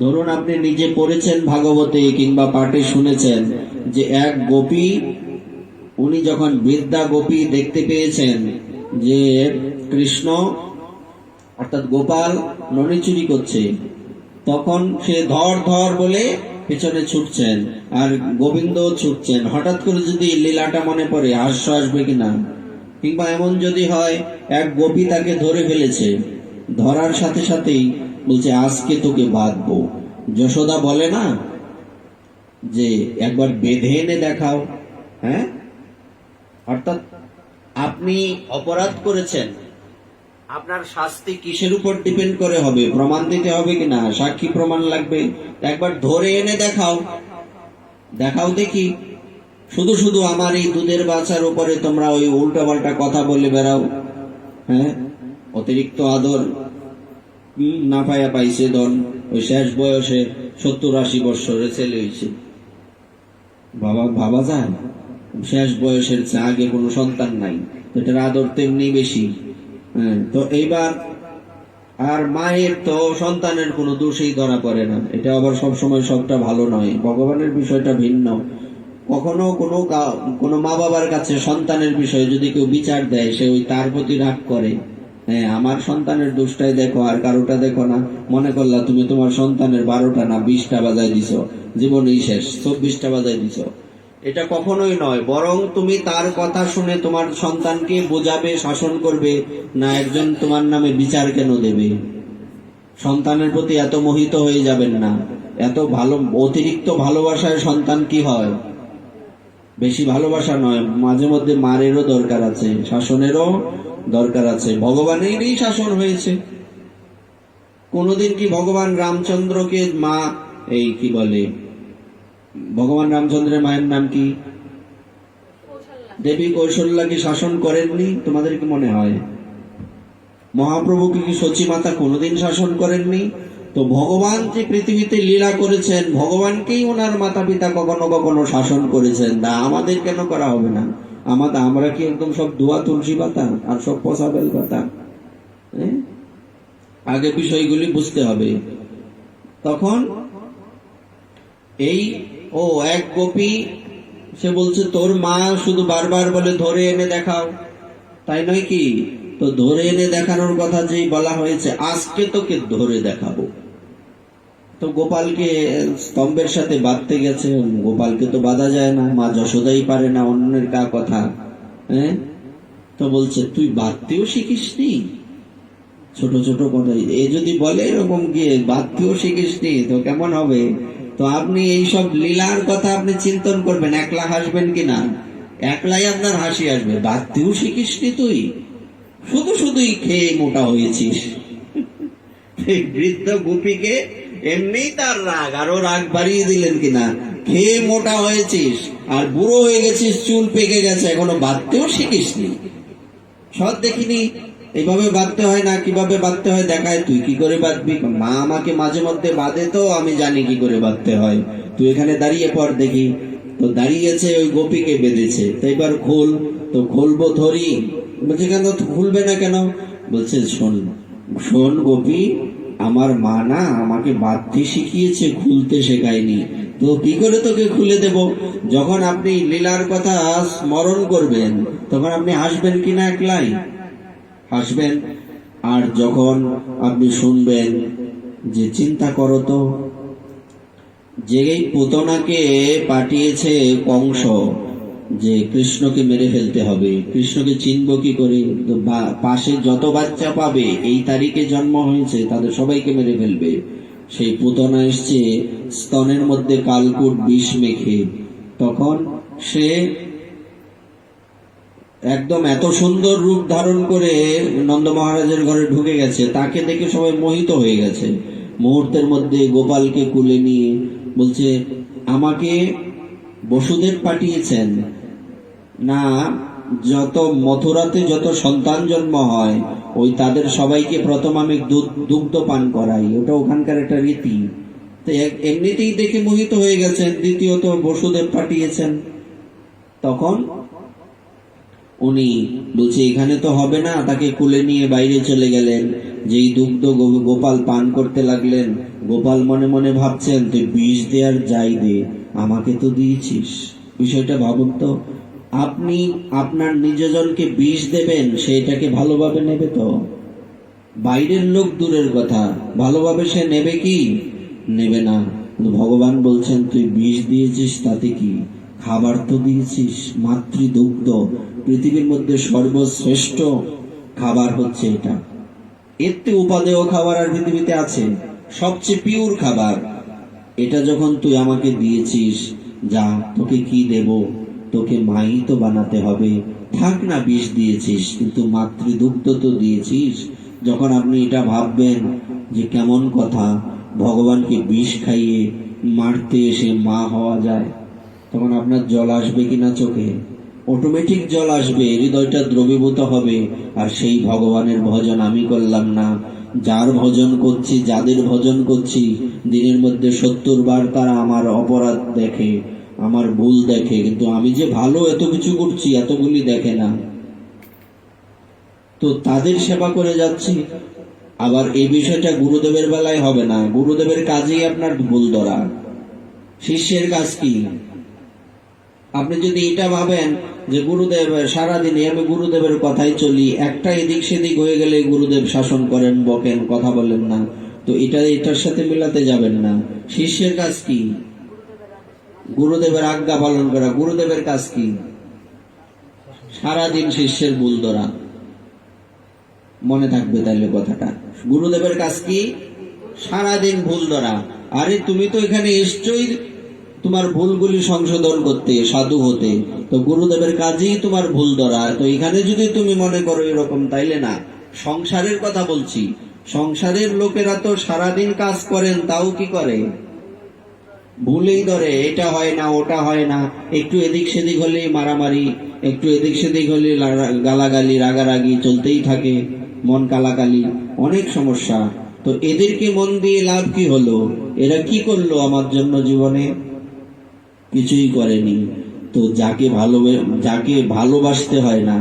ধরুন আপনি নিজে পড়েছেন ভাগবতে কিংবা পাঠে শুনেছেন যে এক গোপী, উনি যখন বৃদ্ধা গোপী দেখতে পেয়েছেন যে কৃষ্ণ অর্থাৎ গোপাল ননিচুরি করছে, তখন সে ধর ধর বলে পেছনে ছুটছেন আর গোবিন্দ ছুটছেন। হঠাৎ করে যদি লীলাটা মনে পড়ে, হাস্য আসবে কিনা? কিংবা এমন যদি হয় এক গোপী তাকে ধরে ফেলেছে, ধরার সাথে সাথেই বলছে আজকে তোকে বাঁধবো। যশোদা বলে না যে একবার বেঁধে এনে দেখাও। হ্যাঁ, অর্থাৎ আপনি অপরাধ করেছেন, আপনার শাস্তি কিসের উপর ডিপেন্ড করে হবে? প্রমাণ দিতে হবে কিনা, সাক্ষী প্রমাণ লাগবে। একবার ধরে এনে দেখাও, দেখাও দেখি। শুধু শুধু আমার এই দুধের বাচ্চার উপরে তোমরা ওই উল্টা পাল্টা কথা বলে বেড়াও। হ্যাঁ, অতিরিক্ত আদর না পাইয়া পাইছে ধন, ওই শেষ বয়সে 70-80 বৎসরের ছেলে হয়েছে। ভাবা যায়, শেষ বয়সের চেয়ে আগে কোনো সন্তান নাই, এটার আদর তেমনি বেশি। তো এইবার আর মায়ের তো সন্তানের কোনো দোষই ধরা পড়ে না। এটা আবার সবসময় সবটা ভালো নয়, ভগবানের বিষয়টা ভিন্ন। কখনো কোনো মা বাবার কাছে সন্তানের বিষয়ে যদি কেউ বিচার দেয়, সে ওই তার প্রতি রাগ করে। হ্যাঁ, আমার সন্তানের দোষটাই দেখো আর কারোটা দেখো না। মনে করলা তুমি তোমার সন্তানের 12টা না 20টা বাজায় দিছ, জীবনেই শেষ 24টা বাজায় দিছ। এটা কখনোই নয়, বরং তুমি তার কথা শুনে তোমার সন্তানকে বোঝাবে, শাসন করবে, না একজন তোমার নামে বিচার কেন দেবে? সন্তানের প্রতি এত মোহিত হয়ে যাবেন না। এত অতিরিক্ত ভালোবাসায় সন্তান কি হয়? বেশি ভালোবাসা নয়, মাঝে মধ্যে মারেরও দরকার আছে, শাসনেরও দরকার আছে। ভগবানেরই শাসন হয়েছে। কোনদিন কি ভগবান রামচন্দ্রকে মা এই কি বলে, ভগবান রামচন্দ্রের মায়ের নাম কি? দেবী কৌশল্যাকে শাসন করেননি? তোমাদের কি মনে হয়? মহাপ্রভুকে কি সচী মাতা কোনদিন শাসন করেননি? তো ভগবান যে পৃথিবীতে লীলা করেছেন, ভগবানকেই ওনার মাতা পিতা কখনো কখনো শাসন করেছেন। না, আমাদের কেন করা হবে না? আমরা কি একদম সব দোয়া তুলসী পাতা আর সব পচা বেল পাতা? আগে বিষয়গুলি বুঝতে হবে। তখন এক গোপী সে বলছে তোর মা শুধু বারবার বলে ধরে এনে দেখাও, তাই নয় কি? তো ধরে এনে দেখানোর কথা যেই বলা হয়েছে, আজকে তোকে ধরে দেখাবো, তো গোপালকে স্তম্ভের সাথে বাঁধতে গেছে। গোপালকে তো বাঁধা যায় না, মা যশোদাই পারে না, অন্যের কা কথা। হ্যাঁ, তো বলছে তুই বাঁধতেও শিখিসনি, ছোট ছোট কথা এ যদি বলে এরকম গিয়ে বাঁধতেও শিখিসনি তো কেমন হবে? তো আপনি এইসব লীলার কথা আপনি চিন্তন করবেন, একলা হাসবেন কিনা? একলাই আপনার হাসি আসবে। বাঁধতেও শিখিসনি তুই, শুধু শুধুই খেয়ে মোটা হয়েছিস। বৃদ্ধ গোপীকে এমনি তার রাগ, আরো রাগ বাড়িয়ে দিলেন কিনা, খেয়ে মোটা হয়েছিস আর বুড়ো হয়ে গেছিস, চুল পেকে গেছে, এখনো বাঁধতেও শিখিসনি। সব দেখিনি এইভাবে বাঁধতে হয় না, কিভাবে বাঁধতে হয় দেখায়, তুই কি করে বাঁধবি? মা আমাকে মাঝে মধ্যে বাঁধে, তো আমি জানি কি করে বাঁধতে হয়, তুই এখানে দাঁড়িয়ে পড় দেখি। তো দাঁড়িয়েছে, ওই গোপীকে বেঁধেছে, তো এবার খোল। তো খুলবো ধরি, বলছে কেন খুলবে না কেন? বলছে শোন শোন গোপী, আমার মা না আমাকে বাঁধতে শিখিয়েছে, খুলতে শেখায়নি, তো কি করে তোকে খুলে দেব? যখন আপনি লীলার কথা স্মরণ করবেন তখন আপনি হাসবেন কিনা? একলাই হাসবেন। আর যখন আপনি শুনবেন যে চিন্তা করো তো, যে পুতনাকে পাঠিয়েছে কংস যে কৃষ্ণকে মেরে ফেলতে হবে, কৃষ্ণকে চিনব কি করে? পাশে যত বাচ্চা পাবে এই তারিখে জন্ম হয়েছে তাদের সবাইকে মেরে ফেলবে। সেই পুতনা এসছে স্তনের মধ্যে কালকুট বিষ মেখে, তখন সে একদম এত সুন্দর রূপ ধারণ করে নন্দ মহারাজের ঘরে ঢুকে গেছে, তাকে দেখে সবাই মোহিত হয়ে গেছে। মুহূর্তের মধ্যে গোপালকে কুলে নিয়ে বলছে, আমাকে বসুদেব পাঠিয়েছেন না, যত মথুরাতে যত সন্তান জন্ম হয় ওই তাদের সবাইকে প্রথম আমি দুগ্ধ পান করাই, ওটা ওখানকার একটা রীতি। তো এমনিতেই দেখে মোহিত হয়ে গেছেন, দ্বিতীয়ত বসুদেব পাঠিয়েছেন। তখন উনি বলছে এখানে তো হবে না, তাকে কুলে নিয়ে বাইরে চলে গেলেন। যেই দুগ্ধ গোপাল পান করতে লাগলেন, গোপাল মনে মনে ভাবছেন তুই বিষ দে আর যাই দে, আমাকে তো দিয়েছিস। বিষয়টা ভাবুন তো, আপনি আপনার নিজজনকে বিষ দেবেন, সেটাকে ভালোভাবে নেবে তো? বাইরের লোক দূরের কথা, ভালোভাবে সে নেবে কি? নেবে না। ভগবান বলছেন তুই বিষ দিয়েছিস তাতে কি, খাবার তো দিয়েছিস, মাতৃদুগ্ধ, পৃথিবীর মধ্যে সর্বশ্রেষ্ঠ খাবার হচ্ছে এটা। এর থেকে উপাদেয় খাবার আর পৃথিবীতে আছে? সবচেয়ে পিওর খাবার এটা। যখন তুই আমাকে দিয়েছিস, যা তোকে কি দেব, তোকে মাই তো বানাতে হবে। থাক না বিষ দিয়েছিস, কিন্তু মাতৃদুগ্ধ তো দিয়েছিস। যখন আপনি এটা ভাববেন যে কেমন কথা, ভগবানকে বিষ খাইয়ে মারতে এসে মা হওয়া যায়, তখন আপনার জল আসবে কিনা চোখে? অটোমেটিক জল আসবে, হৃদয়টা দ্রবীভূত হবে। আর সেই ভগবানের ভজন আমি করলাম না, যার ভজন করছি, যাদের ভজন করছি, দিনের মধ্যে 70 বার তারা আমার অপরাধ দেখে, আমার ভুল দেখে, কিন্তু আমি যে ভালো এত কিছু করছি এতগুলি দেখে না। তো তাদের সেবা করে যাচ্ছি। আবার এই বিষয়টা গুরুদেবের বেলায় হবে না, গুরুদেবের কাজেই আপনার ভুল ধরা। শিষ্যের কাজ কি? আপনি যদি এটা ভাবেন যে গুরুদেব সারাদিনে আমি গুরুদেবের কথাই চলি, একটা এদিক সেদিক হয়ে গেলে গুরুদেব শাসন করেন, বকেন, কথা বলেন না, তো এটার সাথে মিলাতে যাবেন না। শিষ্যের কাজ কি? গুরুদেবের আজ্ঞা পালন করা। গুরুদেবের কাজ কি? সারাদিন শিষ্যের ভুল ধরা। মনে থাকবে তাইলে কথাটা। গুরুদেবের কাজ কি? সারাদিন ভুল ধরা। আরে তুমি তো এখানে এসছই তোমার ভুলগুলি সংশোধন করতে, সাধু হতে, তো গুরুদেবের কাজেই তোমার ভুল ধরা। তো এখানে যদি তুমি মনে করো এরকম, তাইলে না। সংসারের কথা বলছি, সংসারের লোকেরা তো সারাদিন কাজ করেন, তাও কি করে? ভুলেই ধরে, এটা হয় না, ওটা হয় না, একটু এদিক সেদিক হলেই মারামারি, একটু এদিক সেদিক হলে গালাগালি, রাগারাগি চলতেই থাকে, মন কালাকালি, অনেক সমস্যা। তো এদেরকে মন দিয়ে লাভ কি হলো? এরা কি করলো আমার জন্য জীবনে? কিছুই করেনি। তো যাকে ভালোবাসতে হয় না,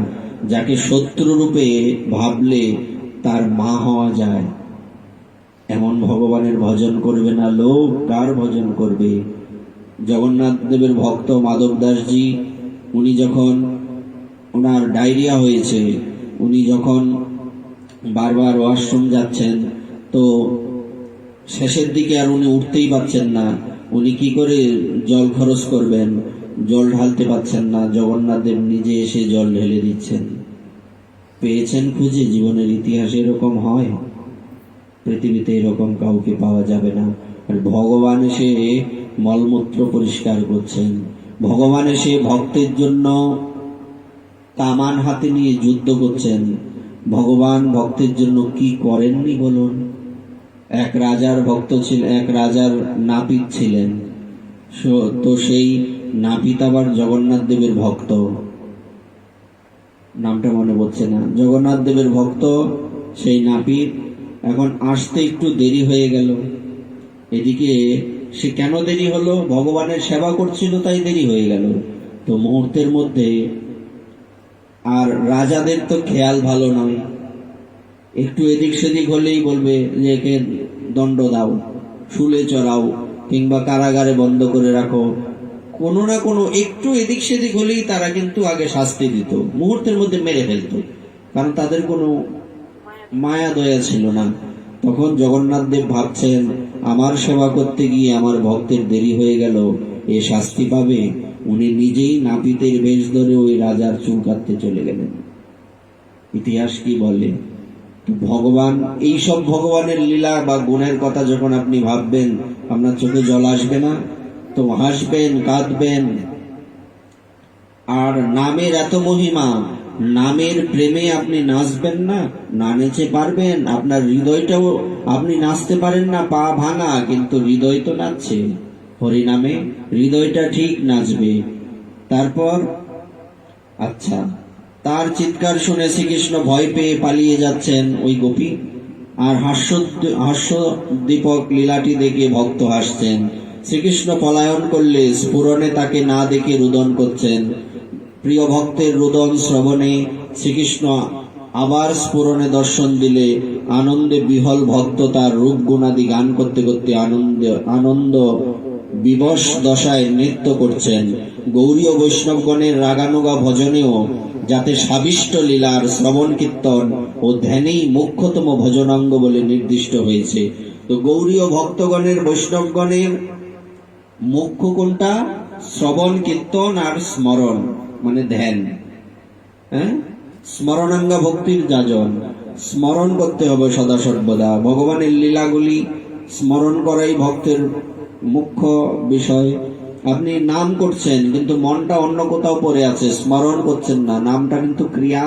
যাকে শত্রু রূপে ভাবলে তার মা হওয়া যায়, এমন ভগবানের ভজন করবে না লোক, কার ভজন করবে? জগন্নাথ দেবের ভক্ত মাধব দাসজি, উনি যখন ওনার ডায়রিয়া হয়েছে, উনি যখন বারবার ওয়াশরুম যাচ্ছেন, তো শেষের দিকে আর উনি উঠতেই পারছেন না। উনি কি করে জল খরচ করবেন, জল ঢালতে পারছেন না, জগন্নাথ দেব নিজে এসে জল ঢেলে দিচ্ছেন। পেয়েছেন খুঁজে? জীবনের ইতিহাসে এরকম হয়? পৃথিবীতে এরকম কাউকে পাওয়া যাবে না। আর ভগবান এসে মলমূত্র পরিষ্কার করছেন, ভগবান এসে ভক্তের জন্য কামান হাতে নিয়ে যুদ্ধ করছেন। ভগবান ভক্তের জন্য কি করেননি বলুন? এক রাজার ভক্ত ছিলেন, এক রাজার নাপিত ছিলেন, তো সেই নাপিত আবার জগন্নাথ দেবের ভক্ত, নামটা মনে পড়ছে না, জগন্নাথ দেবের ভক্ত সেই নাপিত। এখন আসতে একটু দেরি হয়ে গেল। এদিকে সে কেন দেরি হলো? ভগবানের সেবা করছিল তাই দেরি হয়ে গেল। তো মুহূর্তের মধ্যে, আর রাজাদের তো খেয়াল ভালো নয়, একটু এদিক সেদিক হলেই বলবে যে একে দণ্ড দাও, শুলে চড়াও, কিংবা কারাগারে বন্ধ করে রাখো। কোনো না কোনো একটু এদিক সেদিক হলেই তারা কিন্তু আগে শাস্তি দিত, মুহূর্তের মধ্যে মেরে ফেলত, কারণ তাদের কোনো মায়া দয়া ছিল না। তখন জগন্নাথ দেব ভাবছেন, আমার সেবা করতে গিয়ে আমার ভক্তের দেরি হয়ে গেল, এ শাস্তি পাবে। উনি নিজেই নাপিতের বেশ ধরে ওই রাজার চুল কাটতে চলে গেলেন। ইতিহাস কি বলে? ভগবান, এইসব ভগবানের লীলা বা গুণের কথা যখন আপনি ভাববেন, আপনার চোখে জল আসবে না? তো হাসবেন, কাঁদবেন। আর নামের এত মহিমা, নামের প্রেমে আপনি নাচবেন না? না নেচে পারবেন? আপনার হৃদয়টাও, আপনি নাচতে পারেন না, পা ভাঙা, কিন্তু হৃদয় তো নাচছে হরিনামে, হৃদয়টা ঠিক নাচবে। তারপর আচ্ছা, তার চিৎকার শুনে শ্রীকৃষ্ণ ভয় পেয়ে পালিয়ে যাচ্ছেন ওই গোপী, আর হাস্যদীপক লীলাটি দেখে ভক্ত হাসছেন। শ্রীকৃষ্ণ পলায়ন করলে স্ফুরণে তাকে না দেখে রুদন করছেন। প্রিয় ভক্তের রুদন শ্রবণে শ্রীকৃষ্ণ আবার স্ফুরণে দর্শন দিলে আনন্দে বিহল ভক্ত তার রূপ গুণাদি গান করতে করতে আনন্দ বিবশ দশায় নৃত্য করছেন। গৌরীয় বৈষ্ণবগণের রাগানুগা ভজনেও যাতে সাবিষ্ট লীলার শ্রবণ কীর্তন ও ধ্যানেই মুখ্যতম ভজনাঙ্গ বলে নির্দিষ্ট হয়েছে। তো গৌরীয় ভক্তগণের, বৈষ্ণবগণের মুখ্য কোনটা? শ্রবণ কীর্তন আর স্মরণ, মানে ধ্যান। স্মরণাঙ্গা ভক্তির যাজন, স্মরণ করতে হবে সদা সর্বদা। ভগবানের লীলাগুলি স্মরণ করাই ভক্তের মুখ্য বিষয়। আপনি নাম করছেন কিন্তু মনটা অন্য কোথাও পড়ে আছে, স্মরণ করছেন না, নামটা কিন্তু ক্রিয়া।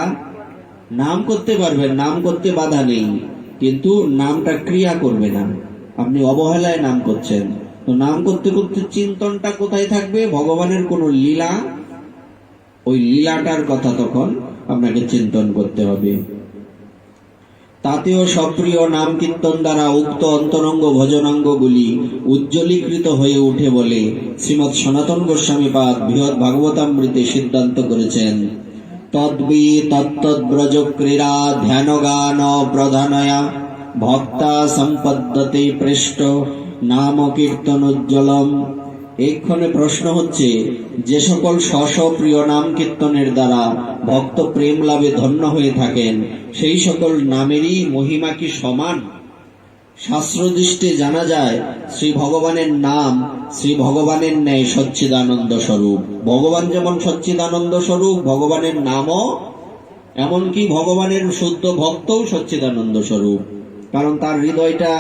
নাম করতে পারবেন, নাম করতে বাধা নেই, কিন্তু নামটা ক্রিয়া করবে না। আপনি অবহেলায় নাম করছেন, তো নাম করতে করতে চিন্তনটা কোথায় থাকবে? ভগবানের কোন লীলা, ওই লীলাটার কথা তখন আপনাকে চিন্তন করতে হবে। তাতেও সপ্রিয় নাম কীর্তন দ্বারা উক্ত অন্তরঙ্গ ভজনাঙ্গগুলি উজ্জ্বলীকৃত হয়ে উঠে বলে শ্রীমৎ সনাতন গোস্বামীপাদ বৃহৎ ভাগবতামৃতে সিদ্ধান্ত করেছেন। তদ্বি তত্তদ্ব্রজ ক্রীড়া ধ্যানগান প্রধানয়া ভক্তা সম্পদ্যতে পৃষ্ট নাম কীর্তনোজ্জ্বলম। এক্ষণে প্রশ্ন হচ্ছে, যে সকল স্বস্বপ্রিয় নাম কীর্তনের দ্বারা ভক্ত প্রেম লাভে ধন্য হয়ে থাকেন, সেই সকল নামেরই মহিমা কি সমান? শাস্ত্রদৃষ্টে জানা যায়, শ্রী ভগবানের নাম শ্রী ভগবানের ন্যায় সচ্চিদানন্দ স্বরূপ। ভগবান যেমন সচ্চিদানন্দ স্বরূপ, ভগবানের নামও এমনকি ভগবানের শুদ্ধ ভক্তও সচ্চিদানন্দ স্বরূপ। কারণ তার হৃদয়টা,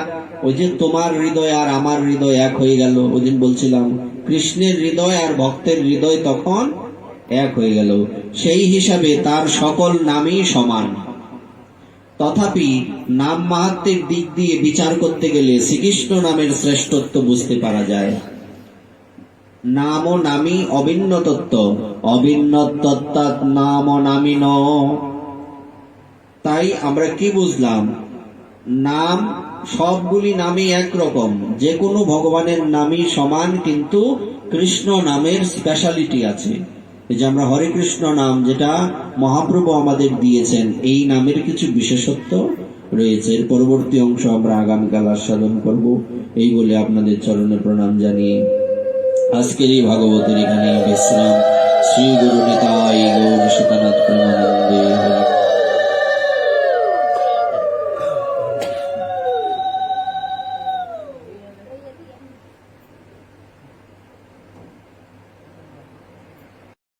ওই যে তোমার হৃদয় আর আমার হৃদয় এক হয়ে গেল, ওই দিন বলছিলাম, কৃষ্ণের হৃদয় আর ভক্তের হৃদয় তখন এক হয়ে গেল। সেই হিসাবে তার সকল নামই সমান। তথাপি নাম মাহাত্ম্যের দিক দিয়ে বিচার করতে গেলে শ্রীকৃষ্ণ নামের শ্রেষ্ঠত্ব বুঝতে পারা যায়। নাম ও নামই অভিন্ন তত্ত্ব, অভিন্ন তত্ত্বাৎ নাম ও নামিন। তাই আমরা কি বুঝলাম? নাম, সবগুলি নামই একরকম, যে কোনো ভগবানের নামই সমান, কিন্তু কৃষ্ণ নামের স্পেশালিটি আছে। এই যে আমরা হরে কৃষ্ণ নাম যেটা মহাপ্রভু আমাদের দিয়েছেন, এই নামের কিছু বিশেষত্ব রয়েছে। এর পরবর্তী অংশ আমরা আগামীকাল আস্বাদন করব। এই বলে আপনাদের চরণে প্রণাম জানিয়ে আজকের এই ভাগবতের এখানে বিশ্রাম। শ্রী গুরু নিতাই গৌর।